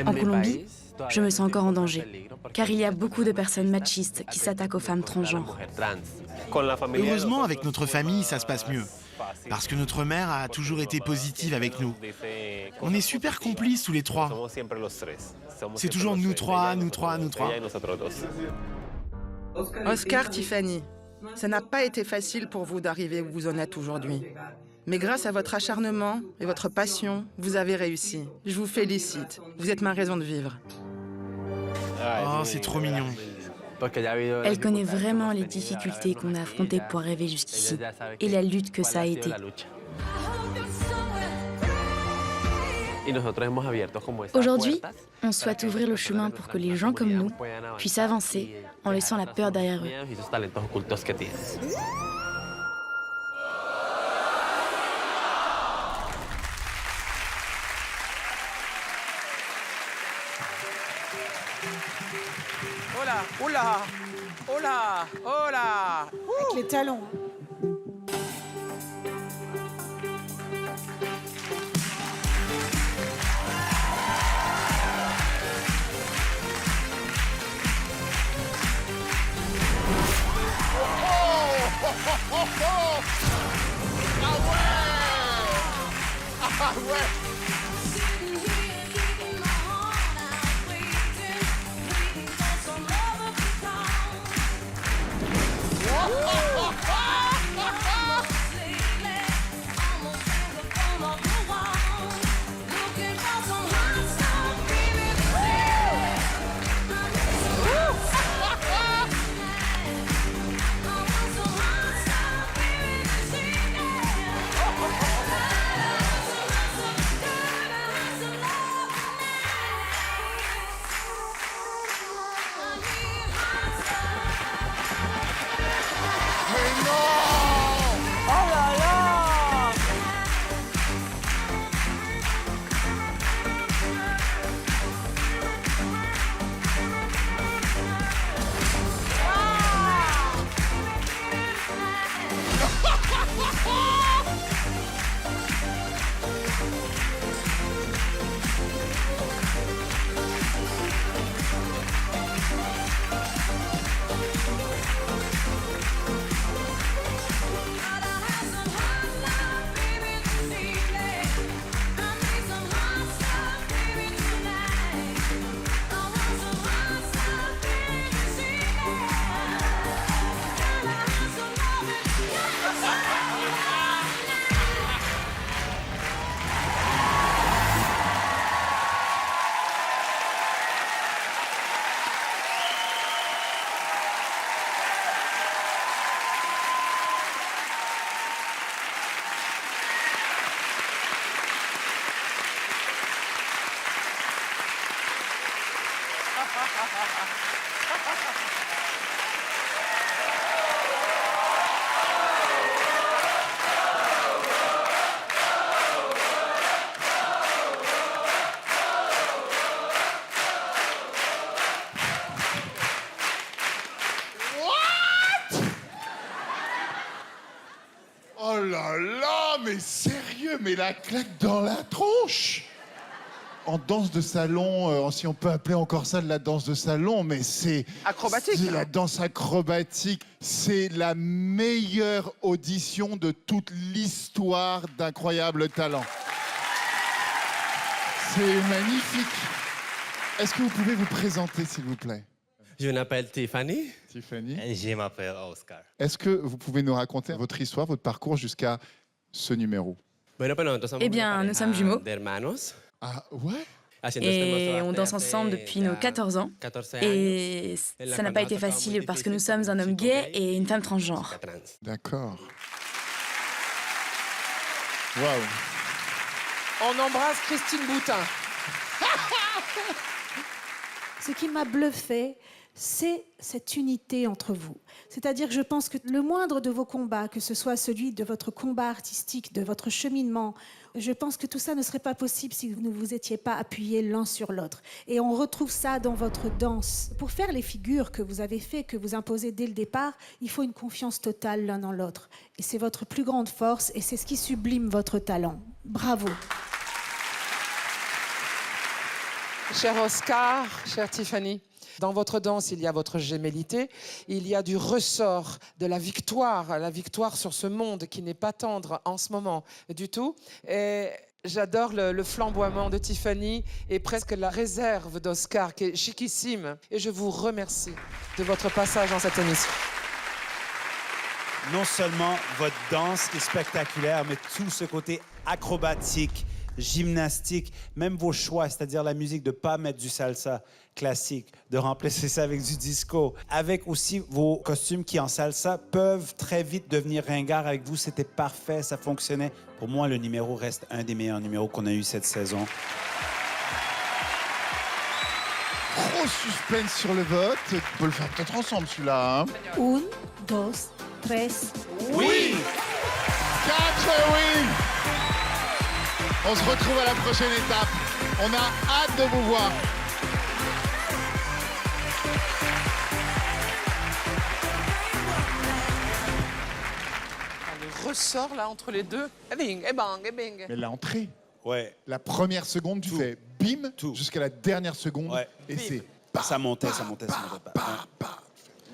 En Colombie, je me sens encore en danger, car il y a beaucoup de personnes machistes qui s'attaquent aux femmes transgenres. Heureusement, avec notre famille, ça se passe mieux. Parce que notre mère a toujours été positive avec nous. On est super complices tous les trois. C'est toujours nous trois. Oscar, Tiffany, ça n'a pas été facile pour vous d'arriver où vous en êtes aujourd'hui. Mais grâce à votre acharnement et votre passion, vous avez réussi. Je vous félicite. Vous êtes ma raison de vivre. Oh, c'est trop mignon. Elle connaît vraiment les difficultés qu'on a affrontées pour arriver jusqu'ici et la lutte que ça a été. Aujourd'hui, on souhaite ouvrir le chemin pour que les gens comme nous puissent avancer en laissant la peur derrière eux. Oh là, oh là, oh là. Avec les talons. Oh là là, mais sérieux, mais la claque dans la tronche! En danse de salon, si on peut appeler encore ça de la danse de salon, mais c'est... Acrobatique. C'est la danse acrobatique. C'est la meilleure audition de toute l'histoire d'Incroyable Talent. C'est magnifique. Est-ce que vous pouvez vous présenter, s'il vous plaît? Je m'appelle Tiffany. Tiffany. Et je m'appelle Oscar. Est-ce que vous pouvez nous raconter votre histoire, votre parcours jusqu'à ce numéro? Eh bien, nous sommes jumeaux. Ah ouais? Et on danse ensemble depuis nos 14 ans. Et ça n'a pas été facile parce que nous sommes un homme gay et une femme transgenre. D'accord. Waouh. On embrasse Christine Boutin. Ce qui m'a bluffé, c'est cette unité entre vous. C'est-à-dire que je pense que le moindre de vos combats, que ce soit celui de votre combat artistique, de votre cheminement, je pense que tout ça ne serait pas possible si vous ne vous étiez pas appuyés l'un sur l'autre. Et on retrouve ça dans votre danse. Pour faire les figures que vous avez faites, que vous imposez dès le départ, il faut une confiance totale l'un dans l'autre. Et c'est votre plus grande force et c'est ce qui sublime votre talent. Bravo. Cher Oscar, chère Tiffany, dans votre danse, il y a votre gémellité, il y a du ressort, de la victoire sur ce monde qui n'est pas tendre en ce moment du tout. Et j'adore le flamboiement de Tiffany et presque la réserve d'Oscar qui est chiquissime. Et je vous remercie de votre passage dans cette émission. Non seulement votre danse qui est spectaculaire, mais tout ce côté acrobatique, gymnastique, même vos choix, c'est-à-dire la musique, de ne pas mettre du salsa classique, de remplacer ça avec du disco, avec aussi vos costumes qui en salsa peuvent très vite devenir ringards. Avec vous, c'était parfait, ça fonctionnait. Pour moi, le numéro reste un des meilleurs numéros qu'on a eu cette saison. Gros suspense sur le vote. On peut le faire peut-être ensemble, celui-là. Hein? 1, 2, 3. Oui! 4 oui! On se retrouve à la prochaine étape. On a hâte de vous voir. Le ressort là entre les deux. Et bing, et bang, et bing. Mais l'entrée. Ouais. La première seconde, tu fais bim jusqu'à la dernière seconde. Ouais. Et Bim. c'est... Ça montait, ça montait, ça montait pas.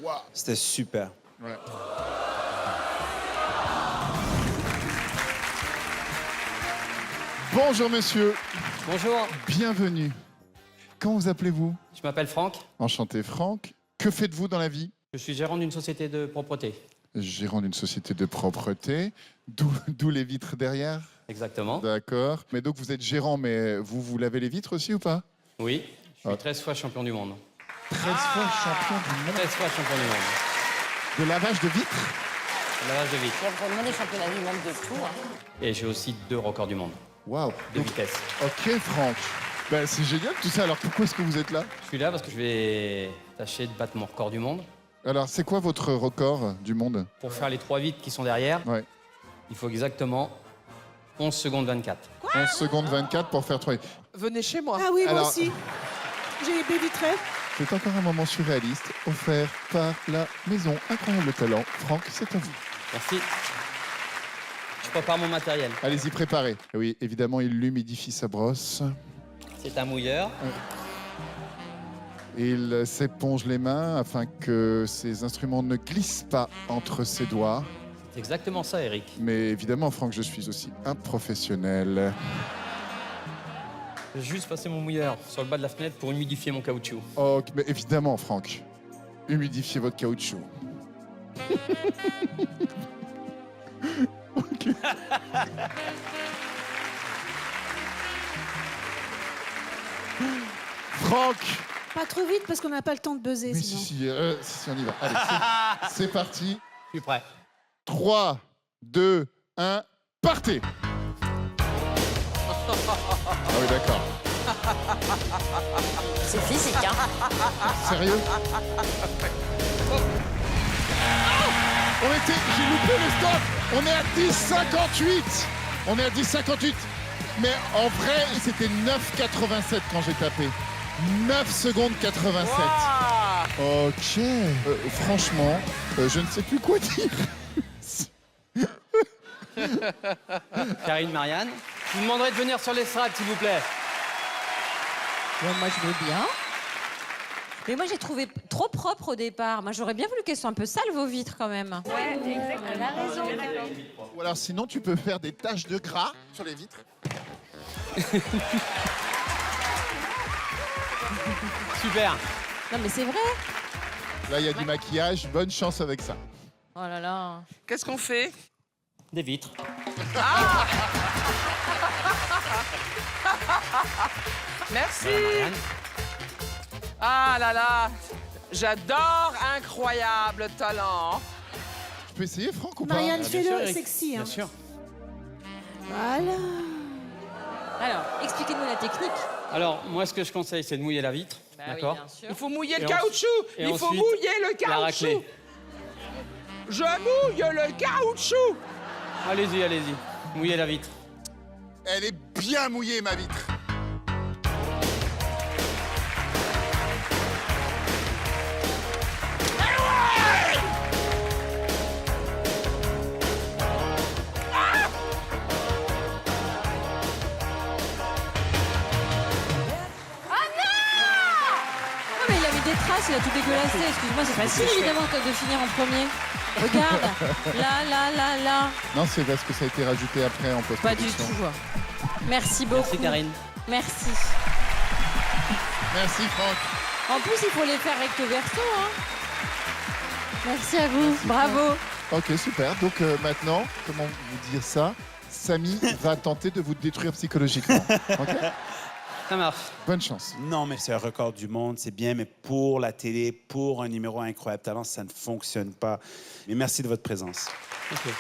Wow. C'était super. Ouais. Bonjour monsieur. Bonjour. Bienvenue. Comment vous appelez-vous? Je m'appelle Franck. Enchanté Franck. Que faites-vous dans la vie? Je suis gérant d'une société de propreté. Gérant d'une société de propreté. D'où les vitres derrière? Exactement. D'accord. Mais donc vous êtes gérant, mais vous lavez les vitres aussi ou pas? Oui, je suis 13 fois champion du monde. 13 fois champion du monde? 13 fois champion du monde. De lavage de vitres? De lavage de vitres. Il y a vraiment des championnats du monde de tout. Hein. Et j'ai aussi 2 records du monde. Waouh. De vitesse. Ok Franck. Ben, c'est génial tout ça. Alors pourquoi est-ce que vous êtes là? Je suis là parce que je vais tâcher de battre mon record du monde. Alors c'est quoi votre record du monde? Pour faire les 3 vitres qui sont derrière, il faut exactement 11 secondes 24. 11 secondes 24 pour faire 3. Venez chez moi. Ah oui, moi Alors- aussi. J'ai les baby traits. C'est encore un moment surréaliste offert par la maison Incroyable Talent. Franck, c'est à vous. Merci. Je prépare mon matériel. Allez-y, préparez. Oui, évidemment, il humidifie sa brosse. C'est un mouilleur. Il s'éponge les mains afin que ses instruments ne glissent pas entre ses doigts. C'est exactement ça, Eric. Mais évidemment, Franck, je suis aussi un professionnel. Je vais juste passer mon mouilleur sur le bas de la fenêtre pour humidifier mon caoutchouc. Oh, mais évidemment, Franck. Humidifiez votre caoutchouc. Ok. Franck. Pas trop vite parce qu'on n'a pas le temps de buzzer. Oui, sinon. si, on y va. Allez, c'est parti. Je suis prêt. 3, 2, 1, partez. Ah oui, d'accord. C'est physique, hein. Sérieux? J'ai loupé le stop. On est à 10,58. On est à 10,58. Mais en vrai, c'était 9,87 quand j'ai tapé. 9 secondes 87. Ok. Franchement, je ne sais plus quoi dire. Karine, Marianne, je vous demanderai de venir sur l'estrade, s'il vous plaît. Ouais, moi, je veux bien. Mais moi, j'ai trouvé trop propre au départ. Moi, j'aurais bien voulu qu'elles soient un peu sales, vos vitres, quand même. Ouais, exactement. Elle a raison. Ou alors sinon, tu peux faire des taches de gras sur les vitres. Super. Non, mais c'est vrai. Là, il y a du maquillage. Bonne chance avec ça. Oh là là. Qu'est-ce qu'on fait? Des vitres. Ah Merci. Marianne. Ah là là, j'adore, incroyable talent. Je peux essayer, Franck, ou pas? Marianne, Bien sûr, fais-le Eric. sexy. Hein. Bien sûr. Voilà. Alors, expliquez-nous la technique. Alors, moi, ce que je conseille, c'est de mouiller la vitre. Bah oui, D'accord. bien sûr. Il faut mouiller le Et caoutchouc. et Il faut ensuite, mouiller le la caoutchouc. raclée. Je mouille le caoutchouc. Allez-y, allez-y. Mouillez la vitre. Elle est bien mouillée, ma vitre. Non, mais il avait des traces, il a tout dégueulassé. Excuse-moi, c'est facile, évidemment, de finir en premier. Regarde. Là. Non, c'est parce que ça a été rajouté après en Pas du post-production. tout. Merci beaucoup. Merci, Karine. Merci. Merci, Franck. En plus, il faut les faire recto verso, hein. Merci à vous. Bravo. Ok, super. Donc maintenant, comment vous dire ça? Samy va tenter de vous détruire psychologiquement. Ok? Ça marche. Bonne chance. Non, mais c'est un record du monde, c'est bien, mais pour la télé, pour un numéro Incroyable Talent, ça ne fonctionne pas. Mais merci de votre présence. Ok.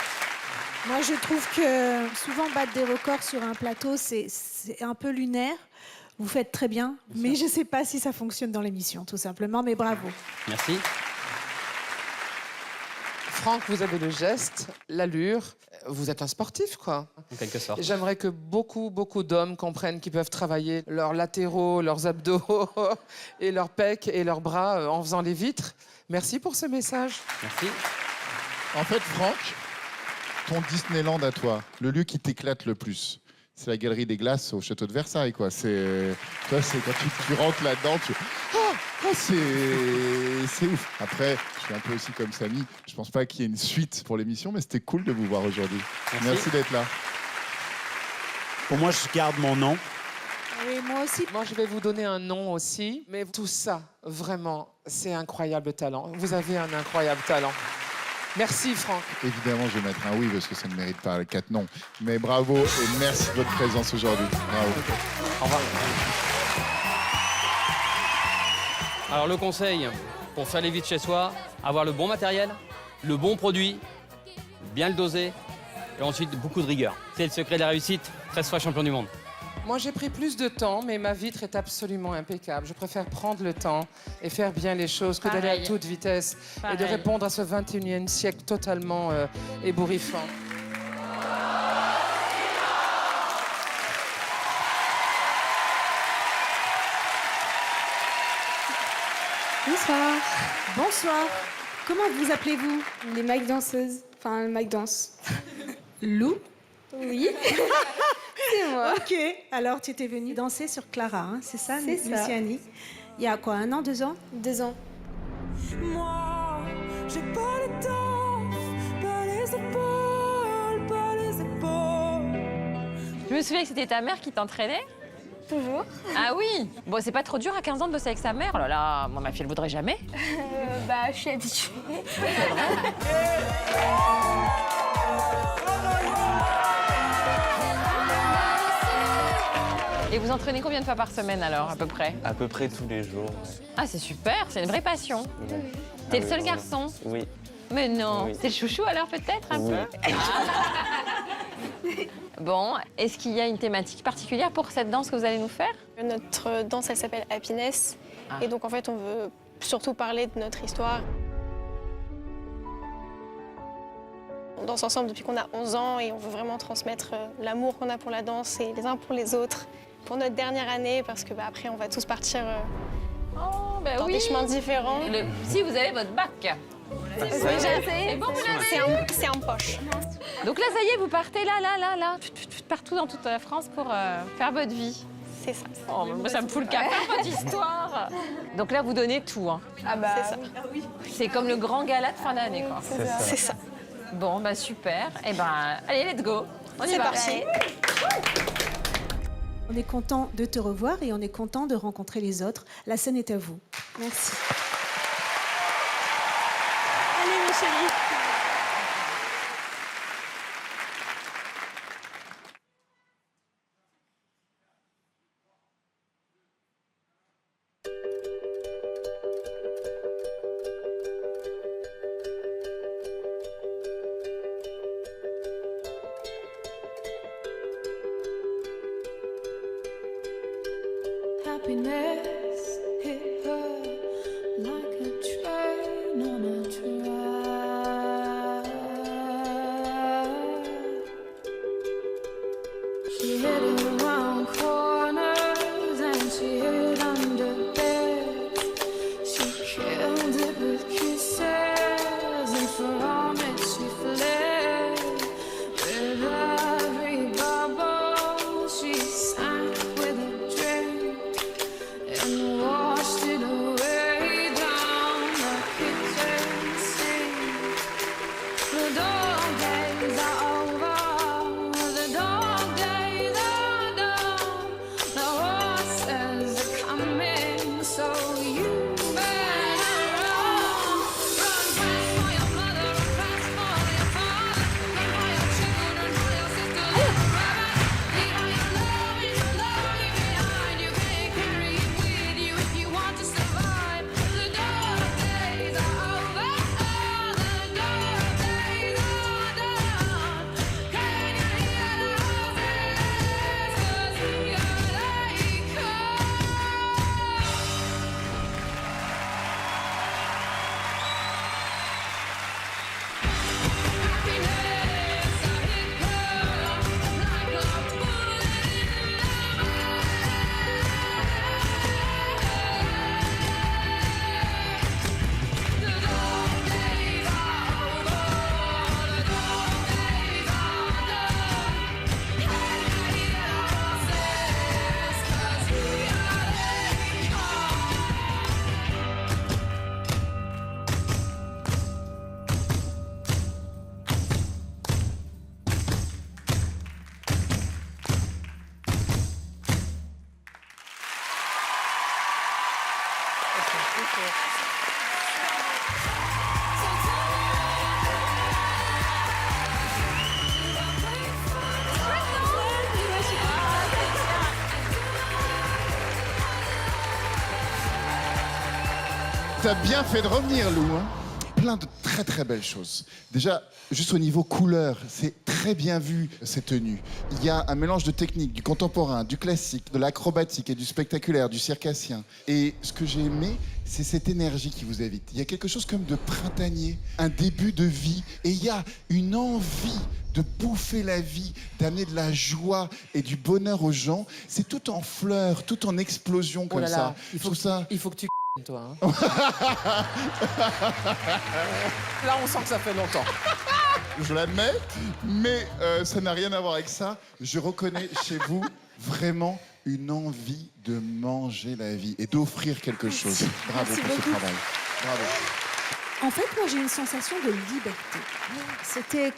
Moi, je trouve que souvent battre des records sur un plateau, c'est un peu lunaire. Vous faites très bien, mais je ne sais pas si ça fonctionne dans l'émission, tout simplement. Mais bravo. Merci. Franck, vous avez le geste, l'allure. Vous êtes un sportif, quoi. En quelque sorte. Et j'aimerais que beaucoup d'hommes comprennent qu'ils peuvent travailler leurs latéraux, leurs abdos et leurs pecs et leurs bras en faisant les vitres. Merci pour ce message. Merci. En fait, Franck, ton Disneyland à toi, le lieu qui t'éclate le plus, c'est la galerie des glaces au château de Versailles, quoi. C'est quand tu rentres là-dedans, c'est ouf. Après, je suis un peu aussi comme Samy. Je pense pas qu'il y ait une suite pour l'émission, mais c'était cool de vous voir aujourd'hui. Merci d'être là. Pour moi, je garde mon nom. Oui, moi aussi. Moi, je vais vous donner un nom aussi. Mais tout ça, vraiment, c'est incroyable talent. Vous avez un incroyable talent. Merci, Franck. Évidemment, je vais mettre un oui parce que ça ne mérite pas 4 noms. Mais bravo et merci de votre présence aujourd'hui. Bravo. Au revoir. Alors, le conseil pour faire les vitres chez soi, avoir le bon matériel, le bon produit, bien le doser et ensuite beaucoup de rigueur. C'est le secret de la réussite, 13 fois champion du monde. Moi, j'ai pris plus de temps, mais ma vitre est absolument impeccable. Je préfère prendre le temps et faire bien les choses que d'aller à Pareil. toute vitesse et de Pareil. répondre à ce 21e siècle totalement ébouriffant. Bonsoir. Bonsoir. Comment vous appelez-vous? Les Mike danseuses. Enfin, le Mike danse. Lou? Oui. C'est moi. Ok. Alors, tu étais venue danser sur Clara, hein, c'est ça, C'est ça. Luciani? Il y a quoi, 1 an, 2 ans? 2 ans. Moi, j'ai pas les temps, pas les épaules, pas les épaules. Je me souviens que c'était ta mère qui t'entraînait. Toujours. Ah oui. Bon, c'est pas trop dur à 15 ans de bosser avec sa mère. Oh là là, moi, ma fille, elle voudrait jamais. Bah, je suis habituée. Et vous entraînez combien de fois par semaine alors, à peu près? À peu près tous les jours. Ah, c'est super, c'est une vraie passion. T'es le seul garçon? Oui. Mais non, Oui. c'est le chouchou alors peut-être un Oui. peu. Bon, est-ce qu'il y a une thématique particulière pour cette danse que vous allez nous faire? Notre danse, elle s'appelle Happiness. Et donc, en fait, on veut surtout parler de notre histoire. On danse ensemble depuis qu'on a 11 ans et on veut vraiment transmettre l'amour qu'on a pour la danse et les uns pour les autres. Pour notre dernière année, parce que après, on va tous partir dans des chemins différents. Si vous avez votre bac. C'est bon, vous l'avez? C'est en poche. Donc là, ça y est, vous partez là, partout dans toute la France pour faire votre vie. C'est ça. Oh, moi, ça me fout le café, votre histoire. Donc là, vous donnez tout. Hein. Ah bah, c'est ça. C'est comme le grand gala de fin d'année, quoi. C'est ça. Bon, bah super. Eh ben, allez, let's go. On y C'est va. parti. Allez. On est content de te revoir et on est content de rencontrer les autres. La scène est à vous. Merci. Allez, mes chéris. Happiness hit her like a train on a track. She hid around corners and she hid under beds. She killed it with kisses and from it she fled. With every bubble she sank with a drink and washed it away down the kitchen sink. The dog days are over, the dog days are done. The horses are coming, so you better run. Run fast for your mother, run fast for your father, run for your children, for your sisters and your brothers. Leave all your love and your lonely behind. You can't carry it with you if you want to survive. The dog days are over, the dog days are done. Can you hear the horses? 'Cause here they come. T'as bien fait de revenir, Lou. Hein. Plein de très très belles choses. Déjà, juste au niveau couleur, c'est très bien vu, ces tenues. Il y a un mélange de techniques, du contemporain, du classique, de l'acrobatique et du spectaculaire, du circassien. Et ce que j'ai aimé, c'est cette énergie qui vous habite. Il y a quelque chose comme de printanier, un début de vie. Et il y a une envie de bouffer la vie, d'amener de la joie et du bonheur aux gens. C'est tout en fleurs, tout en explosion comme ça. Il faut que tu toi. Hein. Là, on sent que ça fait longtemps. Je l'admets, mais ça n'a rien à voir avec ça. Je reconnais chez vous vraiment une envie de manger la vie et d'offrir quelque chose. Bravo Merci pour beaucoup. ce travail. Bravo. En fait, moi, j'ai une sensation de liberté. C'était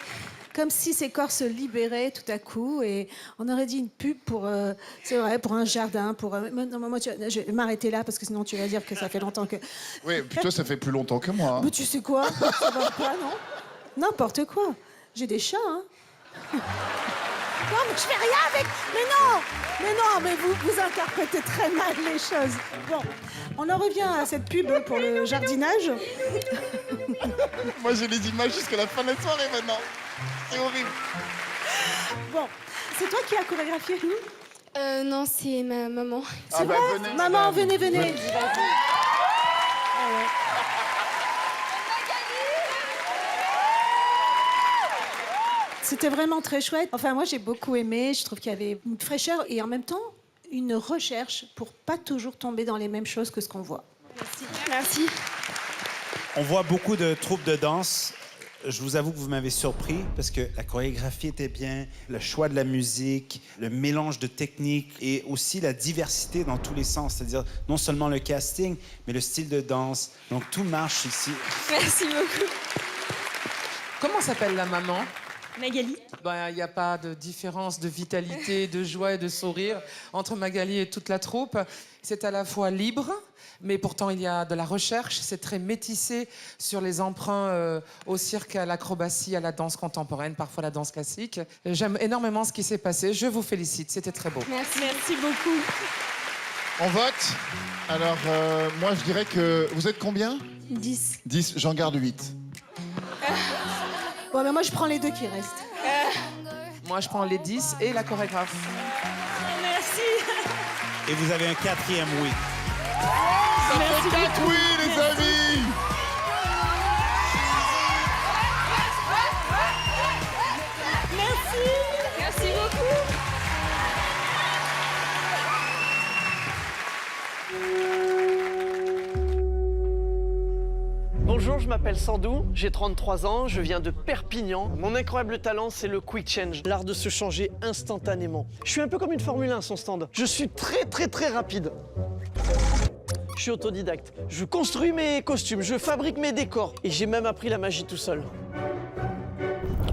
comme si ces corps se libéraient tout à coup et on aurait dit une pub pour, c'est vrai, pour un jardin, pour... non, moi, je vais m'arrêter là parce que sinon tu vas dire que ça fait longtemps que... Oui, puis toi, ça fait plus longtemps que moi. Hein. Mais tu sais quoi? Ça va pas, non? N'importe quoi. J'ai des chats, hein. Non, mais je fais rien avec... Mais vous interprétez très mal les choses. Bon, on en revient à cette pub pour le jardinage. Moi, j'ai les images jusqu'à la fin de la soirée maintenant. C'est horrible. Bon, c'est toi qui as chorégraphié, Lou? Non, c'est ma maman. C'est vrai? Maman, venez. C'était vraiment très chouette. Enfin, moi, j'ai beaucoup aimé. Je trouve qu'il y avait une fraîcheur et en même temps, une recherche pour pas toujours tomber dans les mêmes choses que ce qu'on voit. Merci. On voit beaucoup de troupes de danse. Je vous avoue que vous m'avez surpris parce que la chorégraphie était bien, le choix de la musique, le mélange de techniques et aussi la diversité dans tous les sens. C'est-à-dire non seulement le casting, mais le style de danse. Donc tout marche ici. Merci beaucoup. Comment s'appelle la maman? Magali. Il n'y a pas de différence de vitalité, de joie et de sourire entre Magali et toute la troupe. C'est à la fois libre, mais pourtant il y a de la recherche. C'est très métissé sur les emprunts au cirque, à l'acrobatie, à la danse contemporaine, parfois la danse classique. J'aime énormément ce qui s'est passé. Je vous félicite, c'était très beau. Merci beaucoup. On vote. Alors, moi, je dirais que... Vous êtes combien? 10. 10, j'en garde 8. Bon, mais moi, je prends les deux qui restent. Moi, je prends les 10 et la chorégraphe. Merci. Et vous avez un 4e oui. Ça fait 4 oui, les amis. Merci beaucoup. Bonjour, je m'appelle Sandou, j'ai 33 ans, je viens de Perpignan. Mon incroyable talent, c'est le quick change, l'art de se changer instantanément. Je suis un peu comme une Formule 1 à son stand. Je suis très rapide. Je suis autodidacte. Je construis mes costumes, je fabrique mes décors et j'ai même appris la magie tout seul.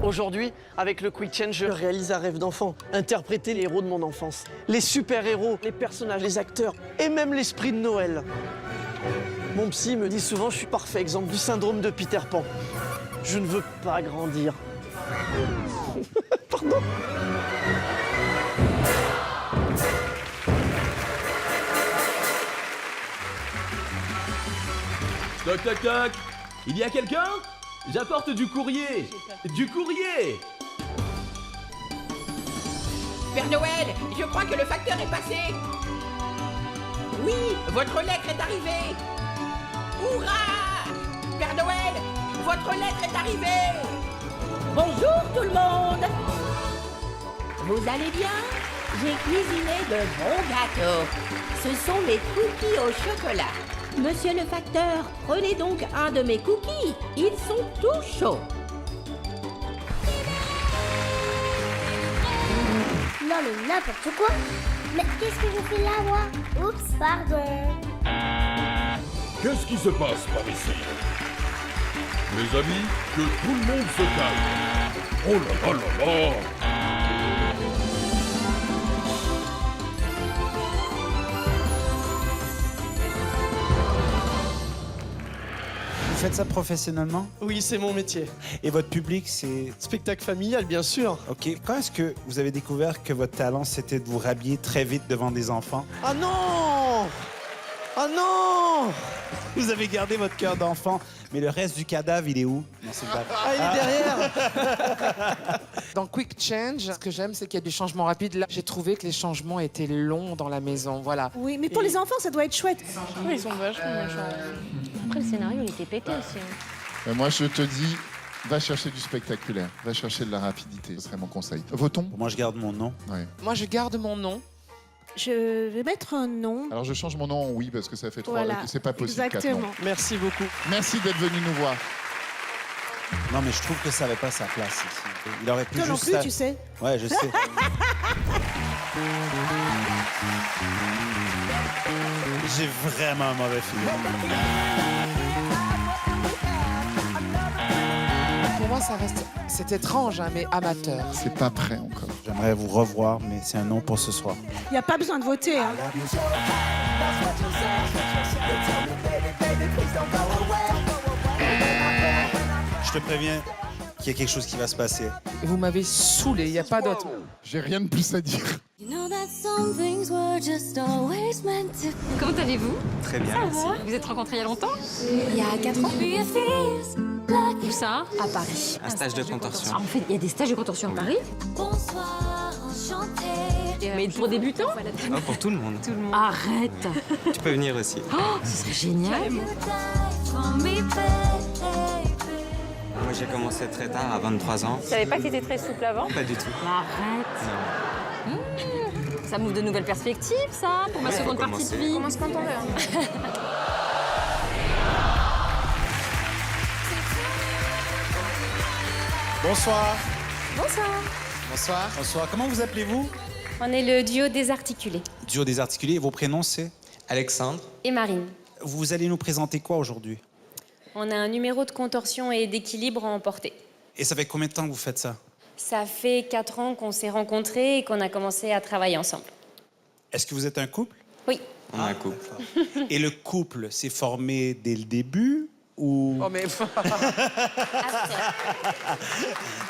Aujourd'hui, avec le quick change, je réalise un rêve d'enfant. Interpréter les héros de mon enfance. Les super-héros, les personnages, les acteurs et même l'esprit de Noël. Mon psy me dit souvent que je suis parfait exemple du syndrome de Peter Pan. Je ne veux pas grandir. Pardon. Toc toc toc. Il y a quelqu'un? J'apporte du courrier. Du courrier. Père Noël, je crois que le facteur est passé. Oui, votre lettre est arrivée. Hourra! Père Noël, votre lettre est arrivée. Bonjour tout le monde. Vous allez bien? J'ai cuisiné de bons gâteaux. Ce sont mes cookies au chocolat. Monsieur le facteur, prenez donc un de mes cookies. Ils sont tout chauds. Non mais n'importe quoi. Mais qu'est-ce que je fais là, moi? Oups, pardon. Qu'est-ce qui se passe par ici? Mes amis, que tout le monde se calme. Oh là là là là! Vous faites ça professionnellement? Oui, c'est mon métier. Et votre public, c'est... Spectacle familial, bien sûr. OK. Quand est-ce que vous avez découvert que votre talent, c'était de vous rhabiller très vite devant des enfants? Ah non! Ah non! Vous avez gardé votre cœur d'enfant, mais le reste du cadavre, il est où? Non, c'est pas... Ah, il est derrière! Dans Quick Change, ce que j'aime, c'est qu'il y a du changement rapide. Là, j'ai trouvé que les changements étaient longs dans la maison, voilà. Oui, mais pour les enfants, ça doit être chouette. Oui, ils sont vachement méchants. Après, le scénario, il était pété aussi. Moi, je te dis, va chercher du spectaculaire, va chercher de la rapidité. Ce serait mon conseil. Votons? Moi, je garde mon nom. Ouais. Moi, je garde mon nom. Je vais mettre un nom. Alors, je change mon nom en oui, parce que ça fait 3 Voilà, que c'est pas possible. exactement. 4 noms. Merci beaucoup. Merci d'être venu nous voir. Non, mais je trouve que ça n'avait pas sa place ici. Il aurait pu Toi non juste... plus, tu sais. Ouais, je sais. J'ai vraiment un mauvais film. Pour moi, ça reste... C'est étrange, hein, mais amateur. C'est pas prêt encore. J'aimerais vous revoir, mais c'est un non pour ce soir. Il n'y a pas besoin de voter. Hein. Je te préviens qu'il y a quelque chose qui va se passer. Vous m'avez saoulé, il n'y a pas d'autre. J'ai rien de plus à dire. Comment allez-vous? Très bien. Ça va. Vous êtes rencontrés il y a longtemps? Il y a 4 ans. Où ça? À Paris. Un stage de contorsion. Ah, en fait, il y a des stages de contorsion à Paris. Bonsoir, enchanté. Mais pour débutants? Oh, pour tout le monde. Arrête. Tu peux venir aussi. Oh, ce serait génial. Moi, j'ai commencé très tard, à 23 ans. Tu savais pas que t'étais très souple avant? Pas du tout. Arrête. Non. Ça m'ouvre de nouvelles perspectives, ça, pour ma Ouais, seconde faut partie de commencer. vie. Commence quand on veut. Bonsoir. Bonsoir. Bonsoir. Bonsoir. Comment vous appelez-vous? On est le duo désarticulé. Duo désarticulé. Vos prénoms, c'est? Alexandre. Et Marine. Vous allez nous présenter quoi aujourd'hui? On a un numéro de contorsion et d'équilibre à emporter. Et ça fait combien de temps que vous faites ça? Ça fait 4 ans qu'on s'est rencontrés et qu'on a commencé à travailler ensemble. Est-ce que vous êtes un couple? Oui. On a un couple. Et le couple s'est formé dès le début ou... Oh mais...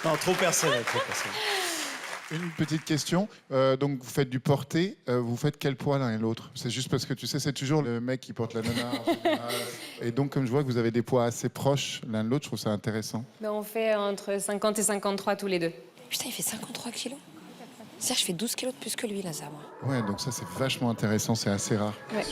Non, trop personnel, trop personnel. Une petite question. Donc, vous faites du porté. Vous faites quel poids l'un et l'autre? C'est juste parce que tu sais, c'est toujours le mec qui porte la nana. En général. Et donc, comme je vois que vous avez des poids assez proches l'un de l'autre, je trouve ça intéressant. Ben, on fait entre 50 et 53 tous les deux. Putain, il fait 53 kilos. C'est-à-dire, je fais 12 kilos de plus que lui, Lazare. Ouais, donc ça, c'est vachement intéressant. C'est assez rare. Ouais.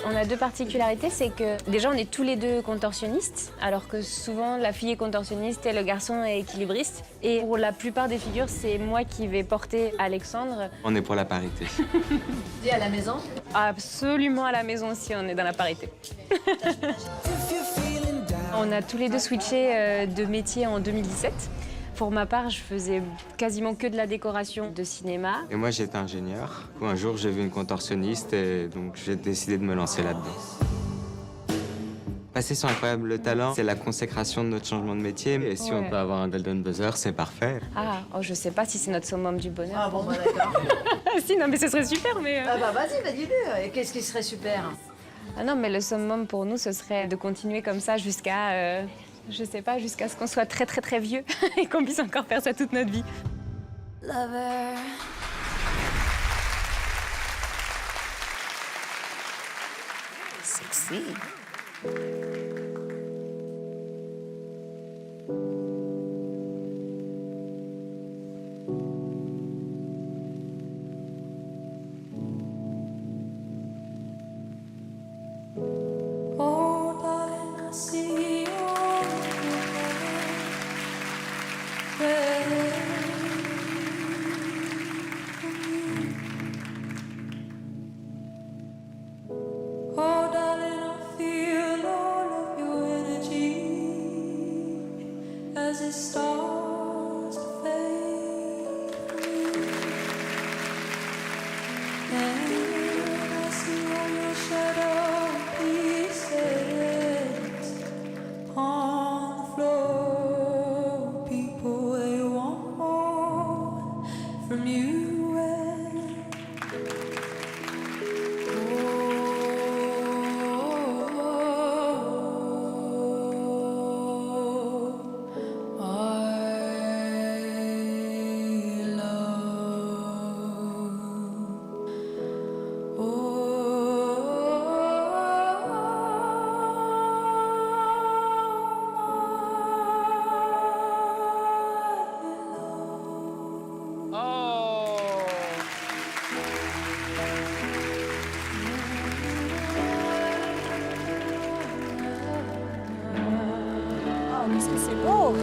On a 2 particularités, c'est que déjà on est tous les 2 contorsionnistes, alors que souvent la fille est contorsionniste et le garçon est équilibriste. Et pour la plupart des figures, c'est moi qui vais porter Alexandre. On est pour la parité. Et à la maison? Absolument à la maison aussi, on est dans la parité. On a tous les 2 switché de métier en 2017. Pour ma part, je faisais quasiment que de la décoration de cinéma. Et moi, j'étais ingénieur. Un jour, j'ai vu une contorsionniste et donc j'ai décidé de me lancer là-dedans. Passer sur Incroyable Talent, c'est la consécration de notre changement de métier. Et si on peut avoir un Golden Buzzer, c'est parfait. Ah, oh, je sais pas si c'est notre summum du bonheur. Ah bon, bah d'accord. Si, non, mais ce serait super, mais... Ah bah vas-y, dis-le. Et qu'est-ce qui serait super? Ah non, mais le summum pour nous, ce serait de continuer comme ça jusqu'à... je sais pas, jusqu'à ce qu'on soit très très très vieux et qu'on puisse encore faire ça toute notre vie. Lover. Sexy. Oh, darling, I see oh, darling, I feel all of your energy as it starts to fade. And I see all your shadow pieces on the floor. People, they want more from you. Oh, qu'est-ce que c'est beau!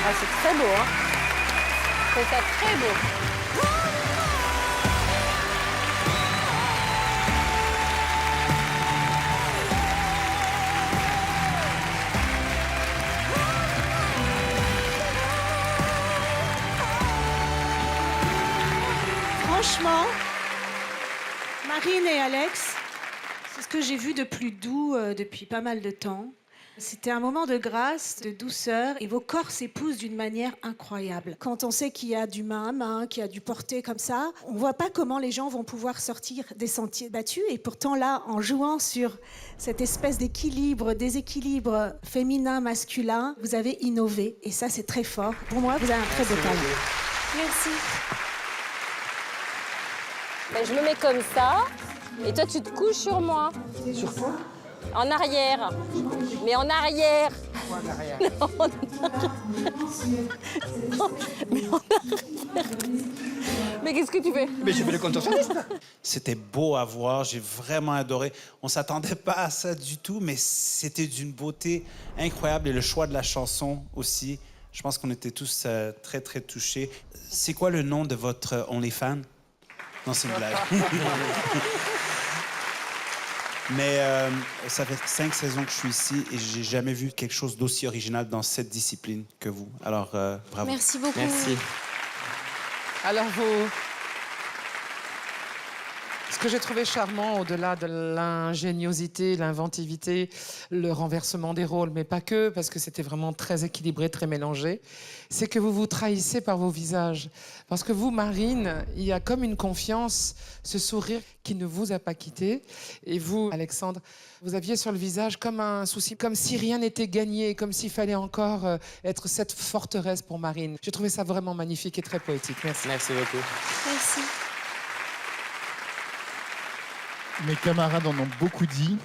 Ah, c'est très beau, hein? C'est ça très beau. Franchement, Marine et Alex, c'est ce que j'ai vu de plus doux depuis pas mal de temps. C'était un moment de grâce, de douceur, et vos corps s'épousent d'une manière incroyable. Quand on sait qu'il y a du main à main, qu'il y a du porté comme ça, on voit pas comment les gens vont pouvoir sortir des sentiers battus. Et pourtant là, en jouant sur cette espèce d'équilibre, déséquilibre féminin-masculin, vous avez innové. Et ça, c'est très fort. Pour moi, vous avez un très beau talent. Merci. Ben, je me mets comme ça, et toi, tu te couches sur moi. Sur toi? En arrière. Mais en arrière. En arrière. Non, en arrière. Non, mais en arrière. Mais qu'est-ce que tu fais? Mais j'ai fait le contorsionniste. C'était beau à voir, j'ai vraiment adoré. On s'attendait pas à ça du tout, mais c'était d'une beauté incroyable. Et le choix de la chanson aussi, je pense qu'on était tous très, très touchés. C'est quoi le nom de votre OnlyFans? Non, c'est une blague. Mais ça fait 5 saisons que je suis ici et j'ai jamais vu quelque chose d'aussi original dans cette discipline que vous. Alors, bravo. Merci beaucoup. Merci. Alors, ce que j'ai trouvé charmant, au-delà de l'ingéniosité, l'inventivité, le renversement des rôles, mais pas que, parce que c'était vraiment très équilibré, très mélangé, c'est que vous vous trahissez par vos visages. Parce que vous, Marine, il y a comme une confiance, ce sourire qui ne vous a pas quitté. Et vous, Alexandre, vous aviez sur le visage comme un souci, comme si rien n'était gagné, comme s'il fallait encore être cette forteresse pour Marine. J'ai trouvé ça vraiment magnifique et très poétique. Merci. Merci beaucoup. Merci. Mes camarades en ont beaucoup dit.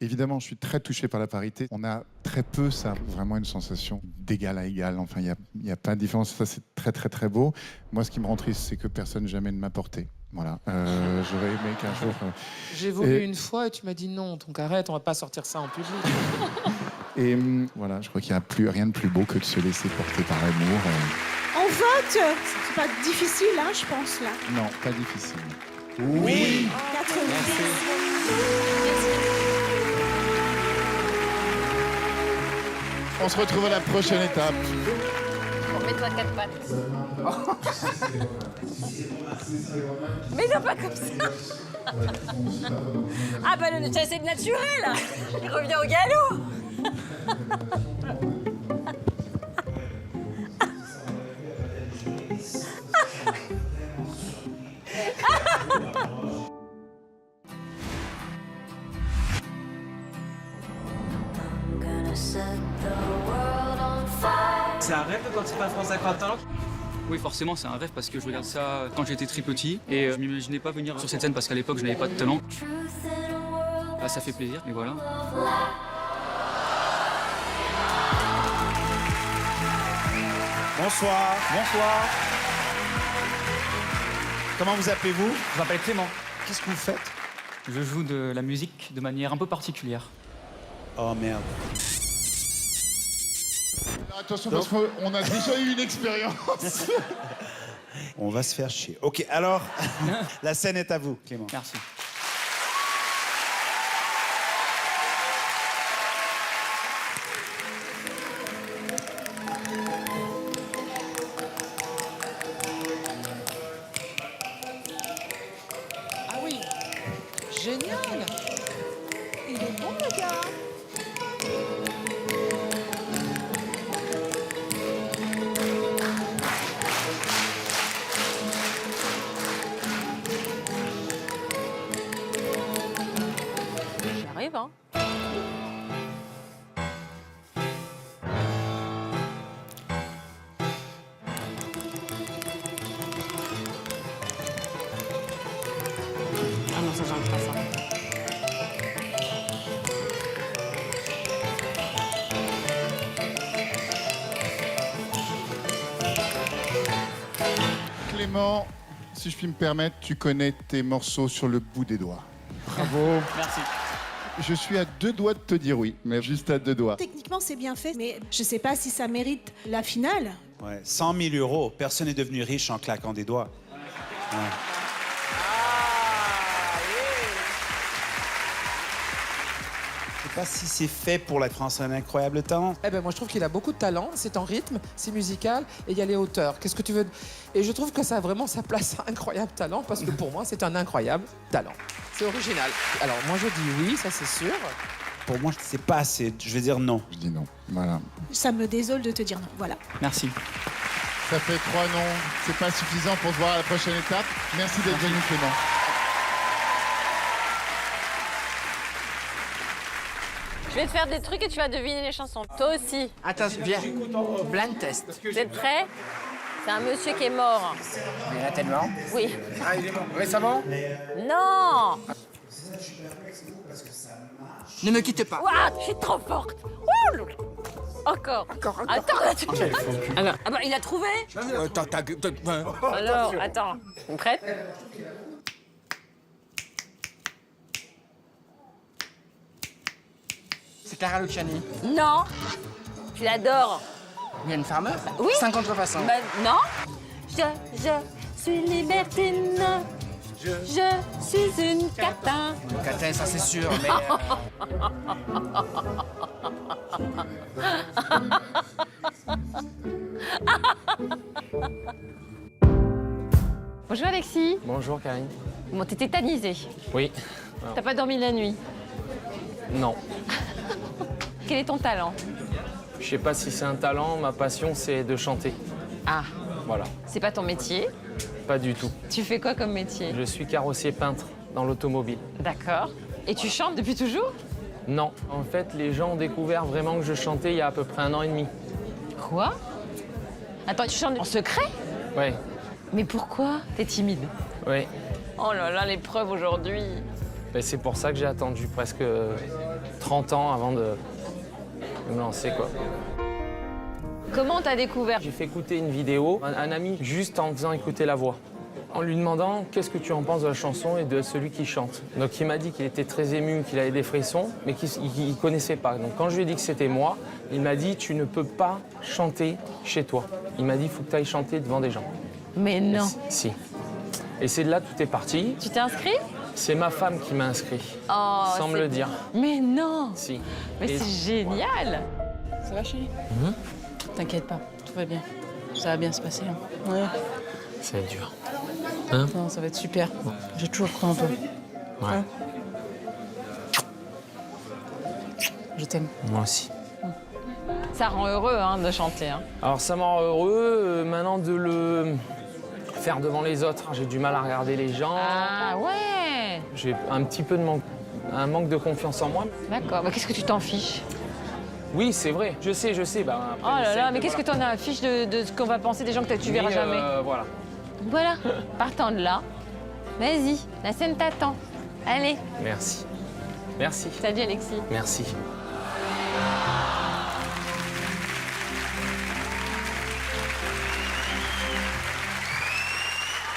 Évidemment, je suis très touché par la parité. On a très peu, ça, vraiment une sensation d'égal à égal. Enfin, il n'y a pas de différence. Ça, c'est très, très, très beau. Moi, ce qui me rend triste, c'est que personne jamais ne m'a porté. Voilà. J'aurais aimé qu'un jour... J'ai voulu une fois et tu m'as dit non, donc arrête, on va pas sortir ça en public. Et voilà, je crois qu'il n'y a rien de plus beau que de se laisser porter par l'amour. On vote. C'est pas difficile, hein, je pense, là. Non, pas difficile. Oui. 90. On se retrouve à la prochaine étape. Mets-toi 4 pattes. Mais non, pas comme ça. Ah bah c'est naturel. Il revient au galop. C'est un rêve de participer à France Incroyable Talent? Oui, forcément, c'est un rêve parce que je regarde ça quand j'étais très petit et je m'imaginais pas venir sur cette scène parce qu'à l'époque, je n'avais pas de talent. Là, ça fait plaisir, mais voilà. Bonsoir. Bonsoir. Comment vous appelez-vous? Je m'appelle Clément. Qu'est-ce que vous faites? Je joue de la musique de manière un peu particulière. Oh merde. Alors, attention, parce qu'on a déjà eu une expérience. On va se faire chier. Ok, alors, la scène est à vous, Clément. Merci. Ah oui, génial. Il est bon, le gars. J'arrive, hein. Ah non, ça j'aime pas ça. Clément, si je puis me permettre, tu connais tes morceaux sur le bout des doigts. Bravo. Merci. Je suis à 2 doigts de te dire oui, mais juste à 2 doigts. Techniquement, c'est bien fait, mais je sais pas si ça mérite la finale. Ouais, 100 000 euros. Personne n'est devenu riche en claquant des doigts. Ouais. pas si c'est fait pour la France un incroyable talent. Eh ben moi je trouve qu'il a beaucoup de talent, c'est en rythme, c'est musical et il y a les hauteurs. Qu'est-ce que tu veux? Et je trouve que ça a vraiment sa place à incroyable talent parce que pour moi c'est un incroyable talent. C'est original. Alors moi je dis oui, ça c'est sûr. Pour moi, c'est pas assez. Je vais dire non. Je dis non. Voilà. Ça me désole de te dire non. Voilà. Merci. Ça fait 3 non. C'est pas suffisant pour se voir à la prochaine étape. Merci d'être venu, Clément. Je vais te faire des trucs et tu vas deviner les chansons. Toi aussi. Attends, viens. Blind test. Vous êtes prêts? C'est un monsieur qui est mort. Il y en a tellement. Oui. Ah, il est mort récemment? Non! Ne me quitte pas. Ouah, je suis trop forte. Ouh. Encore. Attends, Alors, ah bah, il a trouvé? Alors, attends. Vous prête? C'est Clara Luciani. Non. Tu l'adores. Mylène Farmer? Oui. 50 façons. Bah, non. Je suis libertine. Je suis une catin. Catin, ça c'est sûr, mais... Bonjour Alexis. Bonjour Karine. Bon, t'es tétanisé. Oui. T'as pas dormi la nuit. Non. Quel est ton talent? Je sais pas si c'est un talent, ma passion c'est de chanter. Ah, Voilà. c'est pas ton métier. Pas du tout. Tu fais quoi comme métier? Je suis carrossier peintre dans l'automobile. D'accord. Et tu chantes depuis toujours? Non. En fait, les gens ont découvert vraiment que je chantais il y a à peu près 1 an et demi. Quoi? Attends, tu chantes en secret? Ouais. Mais pourquoi? T'es timide. Ouais. Oh là là, l'épreuve aujourd'hui. Ben, c'est pour ça que j'ai attendu presque 30 ans avant de me lancer, quoi. Comment t'as découvert? J'ai fait écouter une vidéo à un ami juste en faisant écouter la voix. En lui demandant qu'est-ce que tu en penses de la chanson et de celui qui chante. Donc il m'a dit qu'il était très ému, qu'il avait des frissons, mais qu'il ne connaissait pas. Donc quand je lui ai dit que c'était moi, il m'a dit tu ne peux pas chanter chez toi. Il m'a dit il faut que tu ailles chanter devant des gens. Mais non. Si. Et c'est de là que tout est parti. Tu t'es inscrit? C'est ma femme qui m'a inscrit, Oh, sans me le dire. Mais non. Si. Mais Et- c'est génial. Ça va, chérie? Mhm. T'inquiète pas, tout va bien. Ça va bien se passer. Hein. Ouais. Ça va être dur. Hein? Non, ça va être super. J'ai toujours cru en toi. Ouais. Je t'aime. Moi aussi. Ça rend heureux hein, de chanter. Hein. Alors ça me rend heureux maintenant de le faire devant les autres. J'ai du mal à regarder les gens. Ah ouais. J'ai un petit peu de un manque de confiance en moi. D'accord. Bah, qu'est-ce que tu t'en fiches? Oui, c'est vrai. Je sais. Bah, après, Oh là j'essaie là, de- mais qu'est-ce que t'en as à fiche de ce qu'on va penser des gens que tu verras Mais, jamais? Voilà. Voilà. Partant de là, vas-y, la scène t'attend. Allez. Merci. Merci. Salut Alexis. Merci.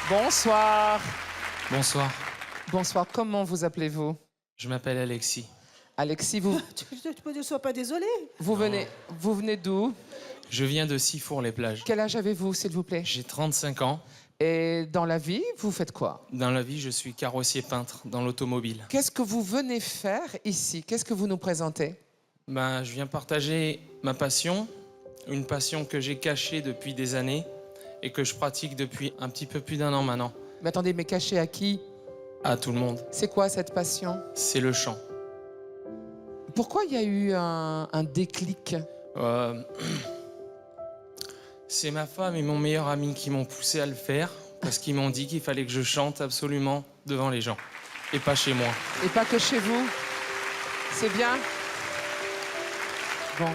Bonsoir. Bonsoir. Bonsoir, comment vous appelez-vous? Je m'appelle Alexis. Alexis, vous, Ne sois pas désolé. vous venez d'où? Je viens de Sifour-les-Plages. Quel âge avez-vous, s'il vous plaît? J'ai 35 ans. Et dans la vie, vous faites quoi? Dans la vie, je suis carrossier peintre dans l'automobile. Qu'est-ce que vous venez faire ici? Qu'est-ce que vous nous présentez? Ben, je viens partager ma passion, une passion que j'ai cachée depuis des années et que je pratique depuis un petit peu plus d'1 an maintenant. Mais attendez, mais caché à qui? À tout le monde. C'est quoi cette passion? C'est le chant. Pourquoi il y a eu un déclic? C'est ma femme et mon meilleur ami qui m'ont poussé à le faire parce qu'ils m'ont dit qu'il fallait que je chante absolument devant les gens et pas chez moi. Et pas que chez vous? C'est bien? Bon,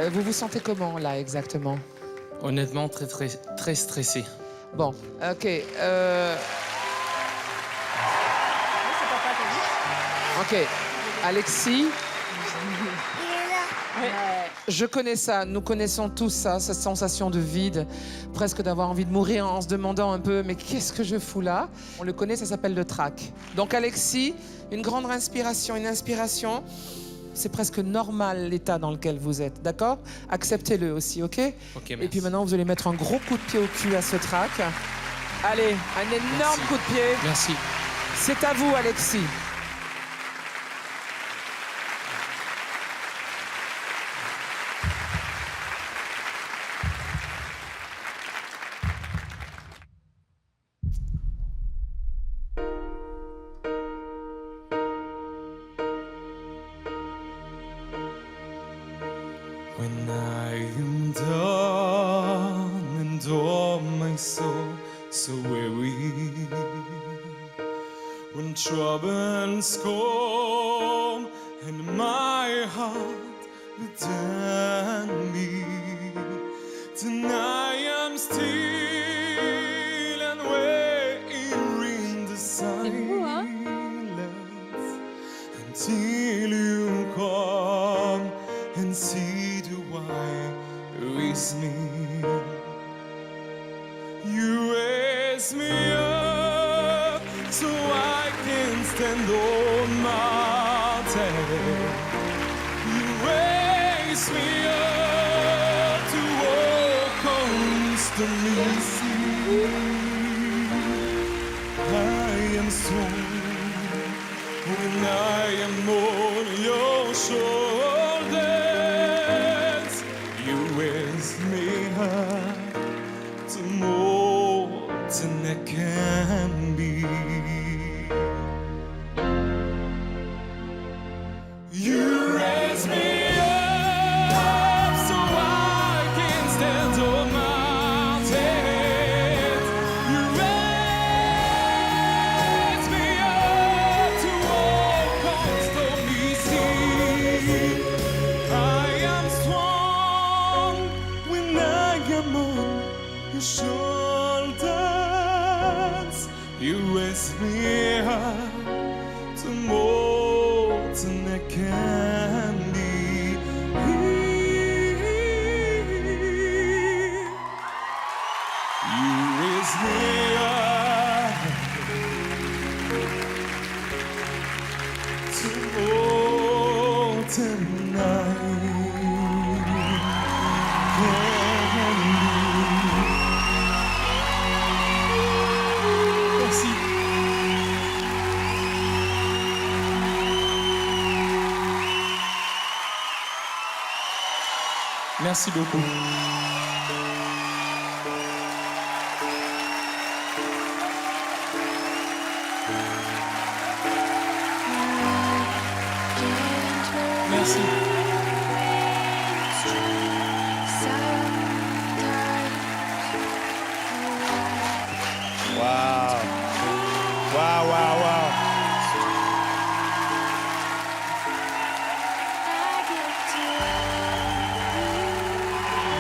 vous vous sentez comment là exactement? Honnêtement, très stressé. Bon, ok. Ok, Alexis. Je connais ça, nous connaissons tous ça, cette sensation de vide, presque d'avoir envie de mourir en se demandant un peu, mais qu'est-ce que je fous là? On le connaît, ça s'appelle le trac. Donc Alexis, une grande inspiration, c'est presque normal l'état dans lequel vous êtes, d'accord? Acceptez-le aussi, ok? Ok, Et puis maintenant, vous allez mettre un gros coup de pied au cul à ce trac. Allez, un énorme coup de pied. Merci. C'est à vous, Alexis. of my soul so weary. When troubles come and my heart within me, tonight I'm still and waiting in the silence until you come and see the why with me. You raise me up so I can stand on mountain. You raise me up to walk on stormy sea. I am strong when I am on your shoulders. You raise me up to more than I can be. You raise me up so I can stand on mountains. You raise me up to walk on stormy seas. I am strong when I am on your shoulders. You raise me up to more than I can be. You raise me up to more than I can be. Merci. Merci beaucoup. Merci. Wow. Wow, wow, wow.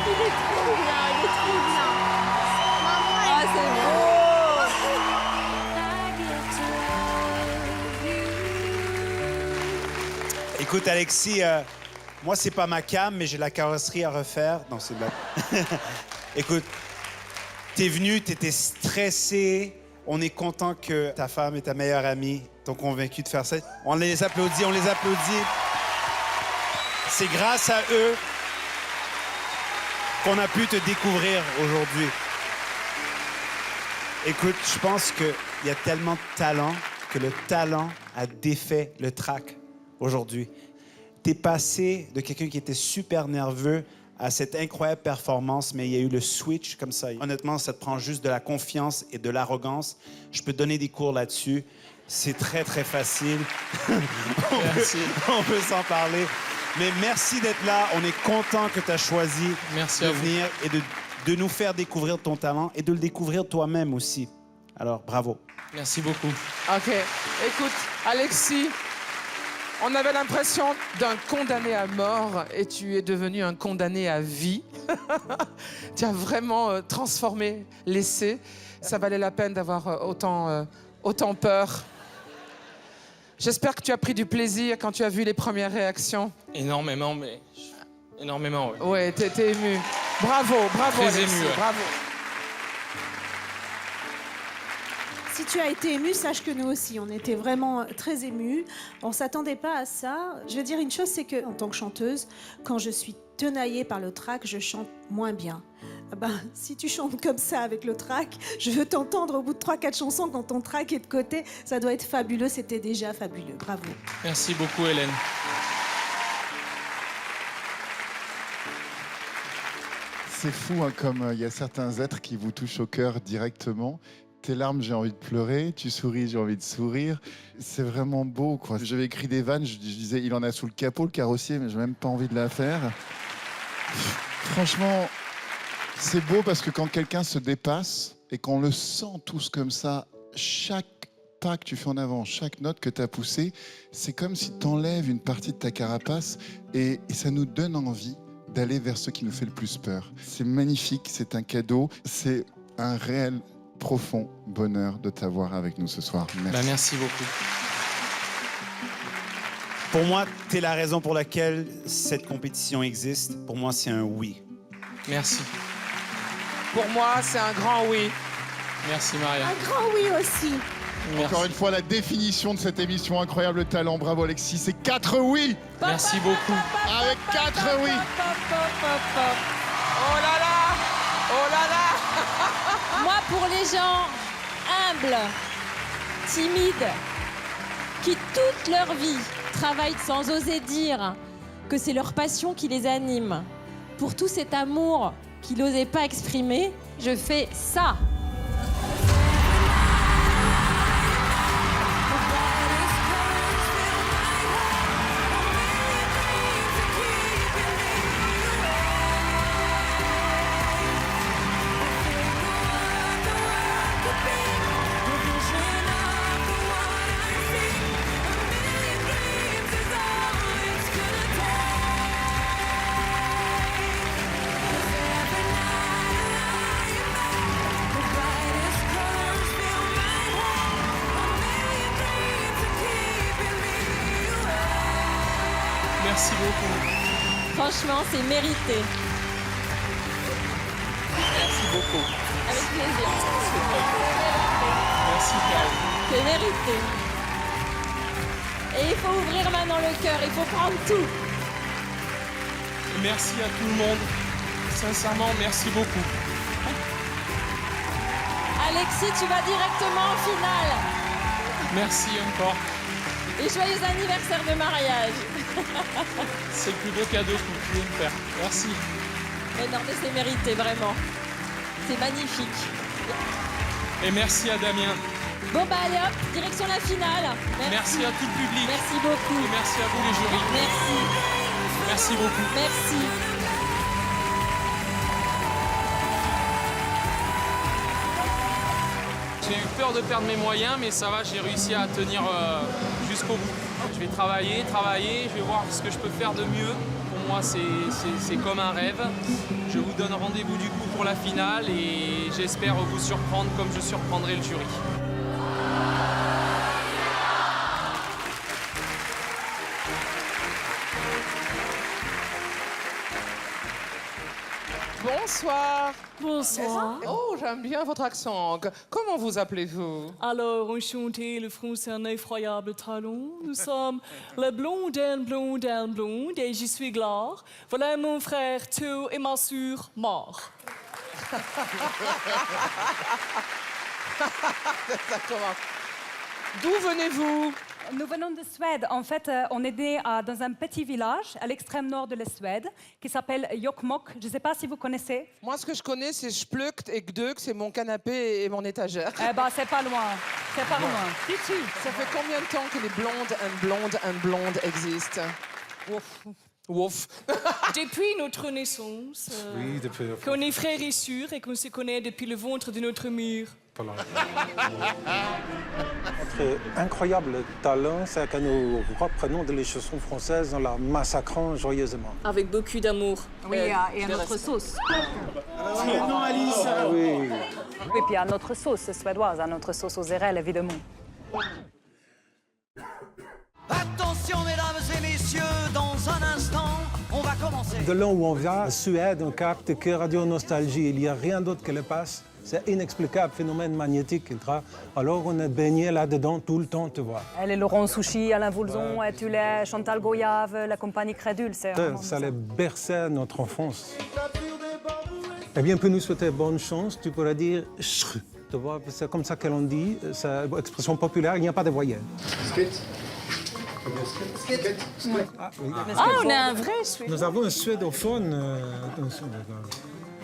Il est trop bien, il est trop bien. Ah, c'est beau. Écoute, Alexis, moi, c'est pas ma cam, mais j'ai la carrosserie à refaire. Non, c'est blague. Écoute, t'es venu, t'étais stressé. On est content que ta femme et ta meilleure amie t'ont convaincu de faire ça. On les applaudit, on les applaudit. C'est grâce à eux qu'on a pu te découvrir aujourd'hui. Écoute, je pense qu'il y a tellement de talent que le talent a défait le trac aujourd'hui. T'es passé de quelqu'un qui était super nerveux à cette incroyable performance, mais il y a eu le switch comme ça. Honnêtement, ça te prend juste de la confiance et de l'arrogance. Je peux te donner des cours là-dessus. C'est très, très facile. on peut s'en parler. Mais merci d'être là. On est content que tu as choisi de venir et de nous faire découvrir ton talent et de le découvrir toi-même aussi. Alors, bravo. Merci beaucoup. OK. Écoute, Alexis, on avait l'impression d'un condamné à mort et tu es devenu un condamné à vie. Tu as vraiment transformé l'essai. Ça valait la peine d'avoir autant peur. J'espère que tu as pris du plaisir quand tu as vu les premières réactions. Énormément, mais... Énormément, oui. Ouais, t'es ému. Bravo, bravo, Très Alexis, ému, ouais. bravo. Si tu as été ému, sache que nous aussi, on était vraiment très émus. On ne s'attendait pas à ça. Je veux dire une chose, c'est que en tant que chanteuse, quand je suis tenaillée par le trac, je chante moins bien. Ah ben, si tu chantes comme ça avec le trac, je veux t'entendre au bout de 3-4 chansons quand ton trac est de côté. Ça doit être fabuleux, c'était déjà fabuleux. Bravo. Merci beaucoup, Hélène. C'est fou, hein, comme il y a certains êtres qui vous touchent au cœur directement. Tes larmes, j'ai envie de pleurer. Tu souris, j'ai envie de sourire. C'est vraiment beau, quoi. J'avais écrit des vannes, je disais, il en a sous le capot, le carrossier, mais j'ai même pas envie de la faire. Franchement, C'est beau parce que quand quelqu'un se dépasse et qu'on le sent tous comme ça, chaque pas que tu fais en avant, chaque note que tu as poussée, c'est comme si tu enlèves une partie de ta carapace et ça nous donne envie d'aller vers ce qui nous fait le plus peur. C'est magnifique, c'est un cadeau, c'est un réel, profond bonheur de t'avoir avec nous ce soir. Merci. Merci beaucoup. Pour moi, tu es la raison pour laquelle cette compétition existe. Pour moi, c'est un oui. Merci. Pour moi, c'est un grand oui. Merci, Maria. Un grand oui aussi. Merci. Encore une fois, la définition de cette émission Incroyable Talent. Bravo Alexis, c'est 4 oui. Merci beaucoup. Avec 4 oui. Oh là là! Oh là là! Moi, pour les gens humbles, timides, qui toute leur vie travaillent sans oser dire que c'est leur passion qui les anime, pour tout cet amour qu'ils n'osaient pas exprimer, je fais ça. Merci beaucoup. Franchement, c'est mérité. Merci beaucoup. Avec plaisir. Merci, Carole. C'est mérité. Et il faut ouvrir maintenant le cœur, il faut prendre tout. Merci à tout le monde. Sincèrement, merci beaucoup. Alexis, tu vas directement en finale. Merci encore. Et joyeux anniversaire de mariage. C'est le plus beau cadeau que vous pouvez me faire. Merci. Mais non, mais c'est mérité, vraiment. C'est magnifique. Et merci à Damien. Bon, bah allez hop, direction la finale. Merci à tout le public. Merci beaucoup. Et merci à vous les jurys. Merci. Merci beaucoup. Merci. J'ai eu peur de perdre mes moyens, mais ça va, j'ai réussi à tenir jusqu'au bout. Je vais travailler, je vais voir ce que je peux faire de mieux. Pour moi, c'est comme un rêve. Je vous donne rendez-vous du coup pour la finale et j'espère vous surprendre comme je surprendrai le jury. Bonsoir. Bonsoir. Oh, j'aime bien votre accent. Comment vous appelez-vous? Alors, enchanté, le français un effroyable talent. Nous sommes les blondins, blondins, blondes et je suis Glare. Voilà mon frère Théo et ma sœur mort. Exactement. D'où venez-vous? Nous venons de Suède. En fait, on est né dans un petit village à l'extrême nord de la Suède qui s'appelle Jokkmokk. Je ne sais pas si vous connaissez. Moi, ce que je connais, c'est Splukt et Gduk, c'est mon canapé et mon étagère. Eh ben, c'est pas loin. C'est pas loin. Ça fait combien de temps que les blondes and blondes existent? Ouf. Ouf. Depuis notre naissance, qu'on est frères et sœurs et qu'on se connaît depuis le ventre de notre mère. Notre incroyable talent, c'est que nous reprenons des chansons françaises en la massacrant joyeusement. Avec beaucoup d'amour. Oui, et à notre sauce. Non, Alice. Oui. Et puis à notre sauce suédoise, à notre sauce aux érelles, évidemment. Attention, mesdames et messieurs, dans un instant, on va commencer. De là où on vient, Suède, on capte que Radio Nostalgie. Il n'y a rien d'autre qui le passe. C'est inexplicable, phénomène magnétique. Alors on est baigné là-dedans tout le temps, tu vois. Elle est Laurent Souchy, Alain Voulzon, Tulet, Chantal Goyave, la compagnie Crédule. Ça les berçait notre enfance. Eh bien, pour nous souhaiter bonne chance, tu pourrais dire « shru ». Tu vois, c'est comme ça que l'on dit, c'est une expression populaire, il n'y a pas de voyelles. Ah, on a un vrai Suédois. Nous avons un suédophone.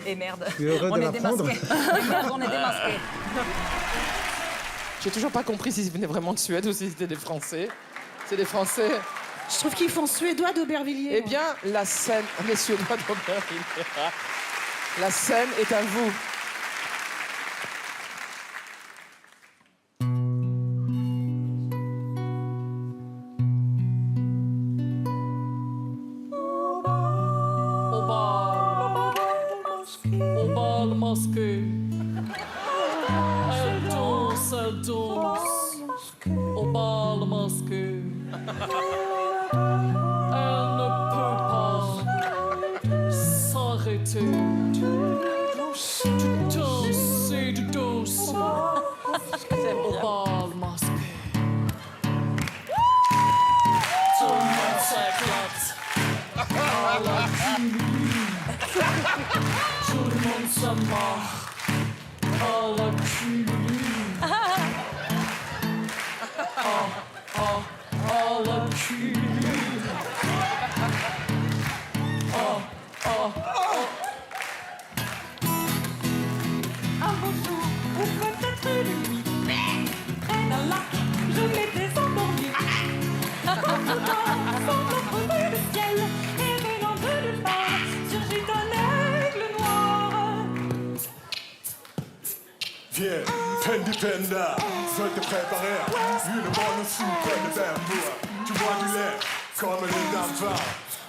Et merde, heureux on de est l'apprendre. démasqués. Merde, on est démasqués. J'ai toujours pas compris s'ils venaient vraiment de Suède ou si c'était des Français. C'est des Français. Je trouve qu'ils font suédois d'Aubervilliers. Eh bien, la scène... Les Suédois d'Aubervilliers. La scène est à vous. Au bal masqué. Elle danse, elle danse. Au bal masqué. Elle ne peut pas s'arrêter. De danser, de danser. Au bal masqué. Tout le monde s'éclate. À la culie. Tout le monde se marre. À la culie. À la culie. Un beau jour, ou peut-être une nuit, près d'un lac, je m'étais endormie. Sans retrouver le ciel, et venant de nulle part, surgit un aigle noir. Viens, Fendi Penda, je te préparer une bonne soupe de bambou. Tu bois du lait comme les enfants,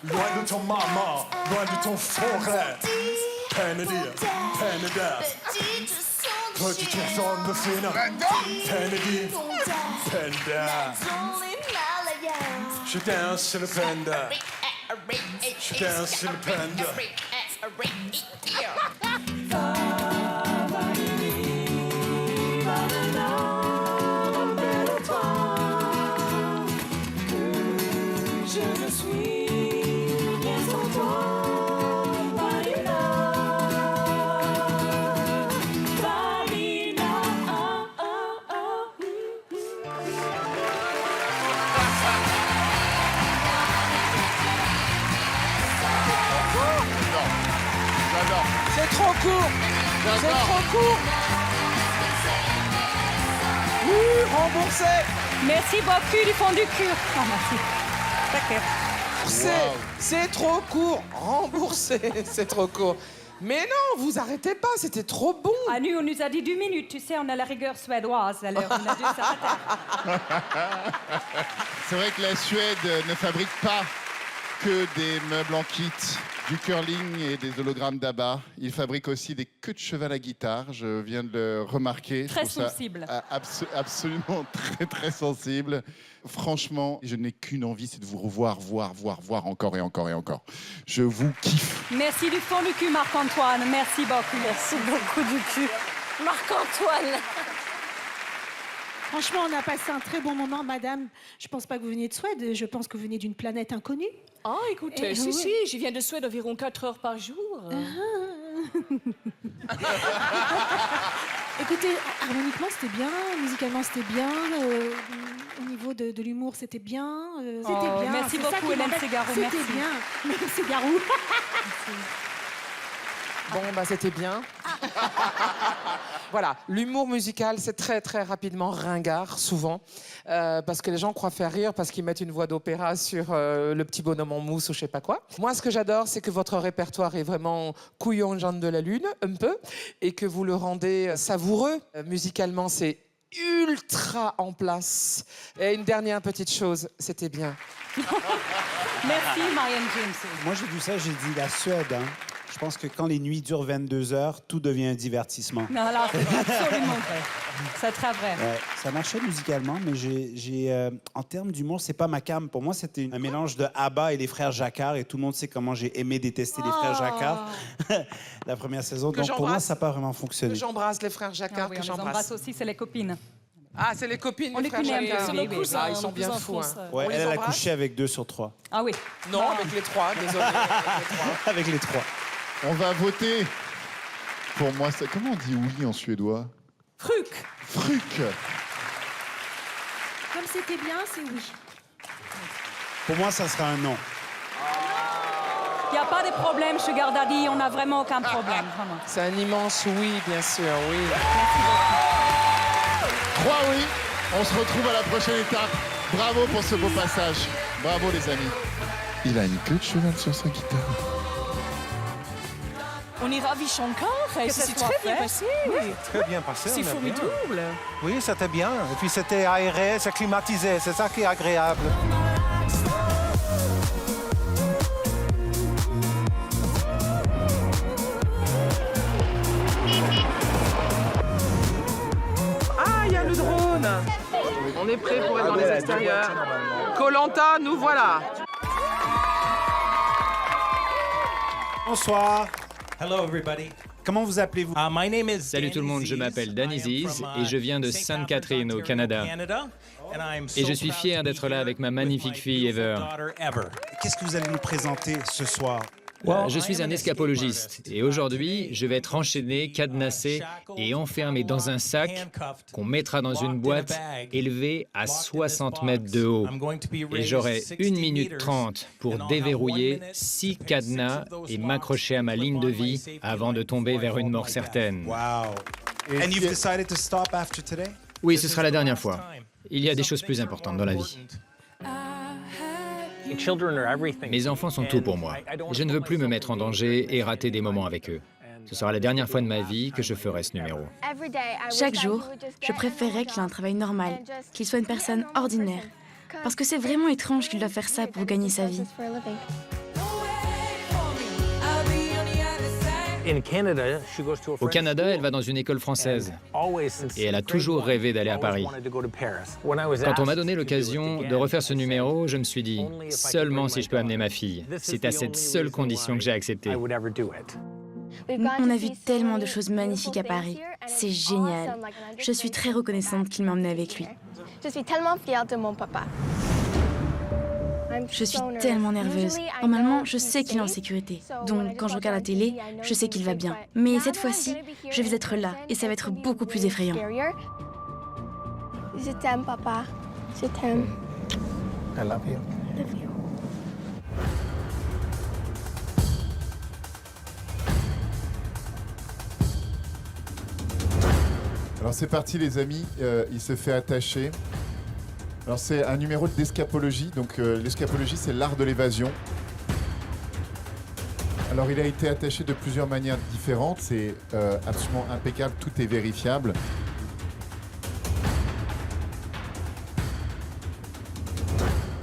loin de ton maman, loin de ton forêt. Kennedy, Canada, petit ourson de Sina, Kennedy, Penda. Je danse sur le Penda, je danse sur le Penda. Je ne suis rien sans toi, Vanina. Vanina, J'adore. C'est trop court. C'est trop court. Oui, remboursé. Merci beaucoup du fond du cul. Oh, merci. C'est trop court. Remboursé. C'est trop court. Mais non, vous arrêtez pas, c'était trop bon. Ah, nous, on nous a dit 2 minutes, tu sais, on a la rigueur suédoise, alors on a dû s'arrêter. C'est vrai que la Suède ne fabrique pas que des meubles en kit, du curling et des hologrammes d'ABBA. Il fabrique aussi des queues de cheval à guitare. Je viens de le remarquer. Très Je trouve ça sensible. Absolument très, très sensible. Franchement, je n'ai qu'une envie, c'est de vous revoir, voir encore et encore et encore. Je vous kiffe. Merci du fond du cul, Marc-Antoine. Merci beaucoup. Merci beaucoup du cul. Marc-Antoine. Franchement, on a passé un très bon moment, madame. Je pense pas que vous veniez de Suède, je pense que vous venez d'une planète inconnue. Ah, écoutez, Eh, si, oui. si, j'y viens de Suède environ 4 heures par jour. Écoutez, harmoniquement, c'était bien, musicalement, c'était bien, au niveau de l'humour, c'était bien. C'était Oh, bien. merci C'est ça beaucoup, qui Hélène m'embête. Ségaraud, C'était merci. bien. Hélène Ségaraud. Bon, bah c'était bien. Voilà, l'humour musical, c'est très très rapidement ringard, souvent, parce que les gens croient faire rire parce qu'ils mettent une voix d'opéra sur le petit bonhomme en mousse ou je sais pas quoi. Moi, ce que j'adore, c'est que votre répertoire est vraiment couillon Jeanne de la Lune, un peu, et que vous le rendez savoureux. Musicalement, c'est ultra en place. Et une dernière petite chose, c'était bien. Merci, Marianne James. Moi, j'ai vu ça, j'ai dit la Suède. Hein. Je pense que quand les nuits durent 22 heures, tout devient un divertissement. Non, là, c'est absolument vrai. C'est très vrai. Ouais, ça marchait musicalement, mais en termes d'humour, c'est pas ma came. Pour moi, c'était un mélange de ABBA et les frères Jacquard, et tout le monde sait comment j'ai aimé détester les frères Jacquard la première saison. Que Donc pour moi, j'embrasse. ça n'a pas vraiment fonctionné. Que j'embrasse les frères Jacquard, Ah oui, que on les embrasse j'embrasse. aussi, c'est les copines. Ah, c'est les copines, On les les frères connaît un Jacquard. peu, oui, oui, oui. Ah, ils sont bien fous. Hein. Ouais, On les elle a embrasse. couché avec 2 sur 3. Ah oui. Non, avec les 3, désolé. avec les 3. Avec les 3. On va voter. Pour moi, comment on dit oui en suédois? Fruk. Fruk. Comme c'était bien, c'est oui. Pour moi, ça sera un non. Il n'y a pas de problème, Sugar Daddy, on n'a vraiment aucun problème. Vraiment. C'est un immense oui, bien sûr, oui. 3 oui. On se retrouve à la prochaine étape. Bravo pour ce beau passage. Bravo les amis. Il a une queue de cheval sur sa guitare. On est ravis encore. Que Ça ça s'est soit très bien fait. passé. Très bien passé. C'est on a bien. formidable. Oui, c'était bien. Et puis c'était aéré, c'est climatisé. C'est ça qui est agréable. Ah, il y a le drone. On est prêt pour être dans les extérieurs. Koh-Lanta, nous voilà. Bonsoir. Hello everybody. Comment vous appelez-vous? Salut tout le monde, je m'appelle Danny Ziz et je viens de Sainte Catherine au Canada. Et je suis fier d'être là avec ma magnifique fille Ever. Qu'est-ce que vous allez nous présenter ce soir? Je suis un escapologiste et aujourd'hui, je vais être enchaîné, cadenassé et enfermé dans un sac qu'on mettra dans une boîte élevée à 60 mètres de haut. Et j'aurai 1 minute 30 pour déverrouiller 6 cadenas et m'accrocher à ma ligne de vie avant de tomber vers une mort certaine. And you've decided to stop after today? Oui, ce sera la dernière fois. Il y a des choses plus importantes dans la vie. Mes enfants sont tout pour moi. Je ne veux plus me mettre en danger et rater des moments avec eux. Ce sera la dernière fois de ma vie que je ferai ce numéro. Chaque jour, je préférerais qu'il ait un travail normal, qu'il soit une personne ordinaire. Parce que c'est vraiment étrange qu'il doit faire ça pour gagner sa vie. Au Canada, elle va dans une école française et elle a toujours rêvé d'aller à Paris. Quand on m'a donné l'occasion de refaire ce numéro, je me suis dit, seulement si je peux amener ma fille. C'est à cette seule condition que j'ai accepté. On a vu tellement de choses magnifiques à Paris. C'est génial. Je suis très reconnaissante qu'il m'a emmenée avec lui. Je suis tellement fière de mon papa. Je suis tellement nerveuse. Normalement, je sais qu'il est en sécurité. Donc, quand je regarde la télé, je sais qu'il va bien. Mais cette fois-ci, je vais être là et ça va être beaucoup plus effrayant. Je t'aime, papa. Je t'aime. I love you. Alors c'est parti les amis, il se fait attacher. Alors c'est un numéro d'escapologie, donc l'escapologie c'est l'art de l'évasion. Alors il a été attaché de plusieurs manières différentes, c'est absolument impeccable, tout est vérifiable.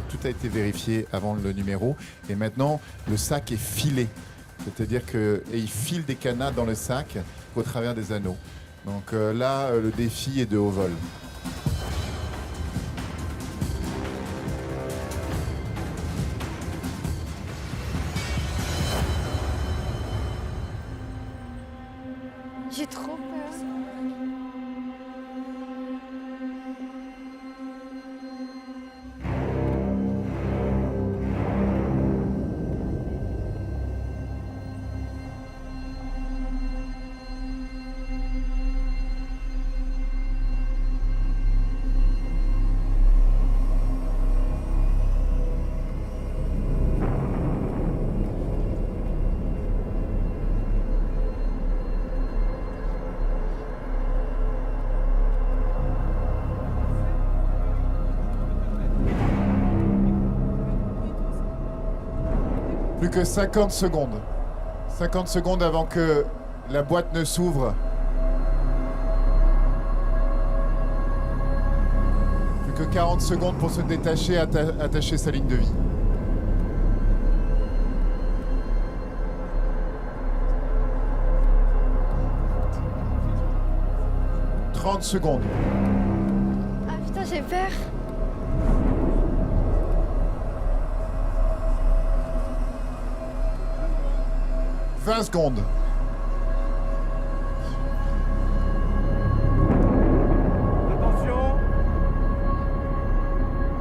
Tout a été vérifié avant le numéro et maintenant le sac est filé. C'est-à-dire qu'il file des cadenas dans le sac au travers des anneaux. Donc là, le défi est de haut vol. J'ai trop peur. Plus que 50 secondes. 50 secondes avant que la boîte ne s'ouvre. Plus que 40 secondes pour se détacher, attacher sa ligne de vie. « 30 secondes. Ah putain, j'ai peur. 20 secondes. Attention.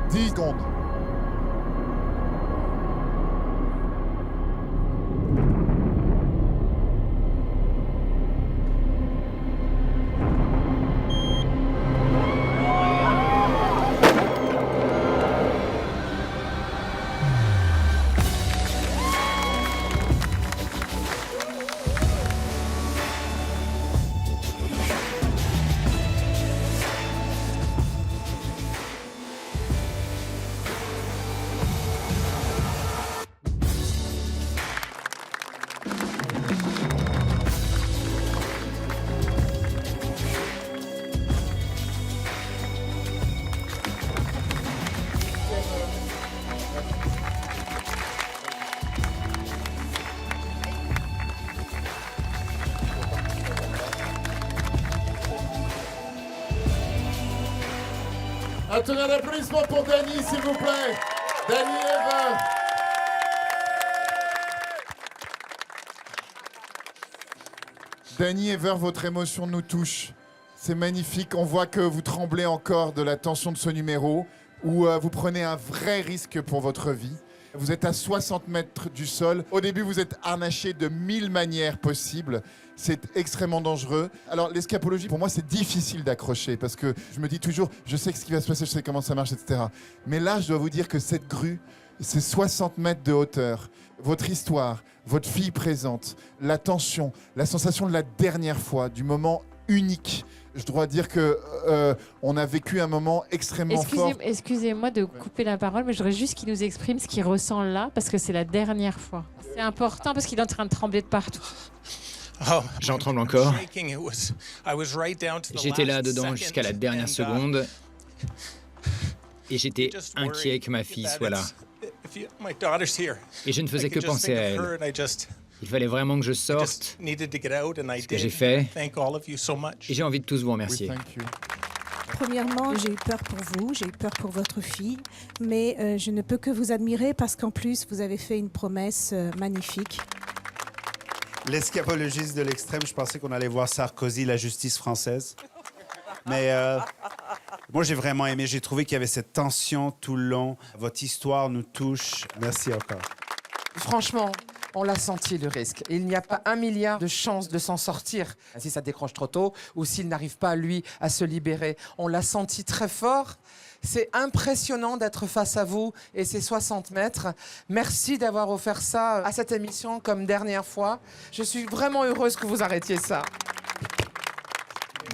10 secondes. Un tonnerre d'applaudissements pour Dany, s'il vous plaît. Dany Ever. Dany Ever, votre émotion nous touche. C'est magnifique. On voit que vous tremblez encore de la tension de ce numéro, où vous prenez un vrai risque pour votre vie. Vous êtes à 60 mètres du sol. Au début, vous êtes harnaché de 1000 manières possibles. C'est extrêmement dangereux. Alors, l'escapologie, pour moi, c'est difficile d'accrocher parce que je me dis toujours, je sais ce qui va se passer, je sais comment ça marche, etc. Mais là, je dois vous dire que cette grue, c'est 60 mètres de hauteur. Votre histoire, votre fille présente, la tension, la sensation de la dernière fois, du moment unique. Je dois dire que on a vécu un moment extrêmement fort. Excusez-moi de couper la parole, mais je voudrais juste qu'il nous exprime ce qu'il ressent là, parce que c'est la dernière fois. C'est important parce qu'il est en train de trembler de partout. J'en tremble encore. J'étais là-dedans jusqu'à la dernière seconde. Et j'étais inquiet que ma fille soit là. Et je ne faisais que penser à elle. Il fallait vraiment que je sorte. Ce que j'ai fait. Et j'ai envie de tous vous remercier. Premièrement, j'ai eu peur pour vous, j'ai eu peur pour votre fille, mais je ne peux que vous admirer parce qu'en plus, vous avez fait une promesse magnifique. L'escapologiste de l'extrême, je pensais qu'on allait voir Sarkozy, la justice française. Mais moi, j'ai vraiment aimé. J'ai trouvé qu'il y avait cette tension tout le long. Votre histoire nous touche. Merci encore. Franchement, on l'a senti, le risque. Il n'y a pas 1 milliard de chances de s'en sortir si ça décroche trop tôt ou s'il n'arrive pas, lui, à se libérer. On l'a senti très fort. C'est impressionnant d'être face à vous et ces 60 mètres. Merci d'avoir offert ça à cette émission comme dernière fois. Je suis vraiment heureuse que vous arrêtiez ça.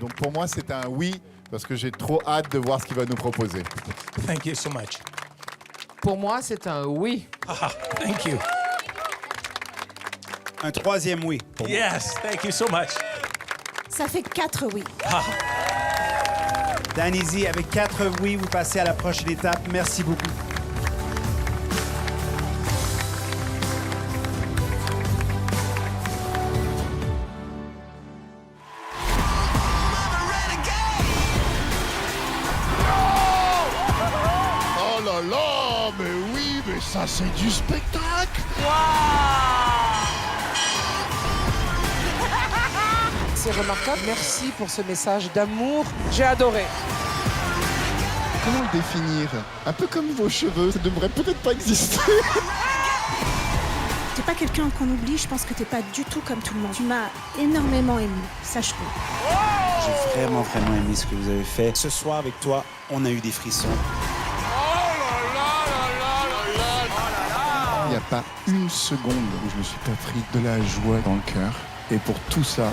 Donc pour moi, c'est un oui, parce que j'ai trop hâte de voir ce qu'il va nous proposer. Thank you so much. Pour moi, c'est un oui. Thank you. Un troisième oui. Yes, thank you so much. Ça fait 4 oui. Dany, avec 4 oui, vous passez à la prochaine étape. Merci beaucoup. Oh là là, mais oui, mais ça c'est du spectacle. C'est remarquable. Merci pour ce message d'amour. J'ai adoré. Comment le définir? Un peu comme vos cheveux, ça devrait peut-être pas exister. T'es pas quelqu'un qu'on oublie, je pense que t'es pas du tout comme tout le monde. Tu m'as énormément ému, sache-le. J'ai vraiment aimé ce que vous avez fait. Ce soir, avec toi, on a eu des frissons. Il n'y a pas une seconde où je me suis pas pris de la joie dans le cœur. Et pour tout ça,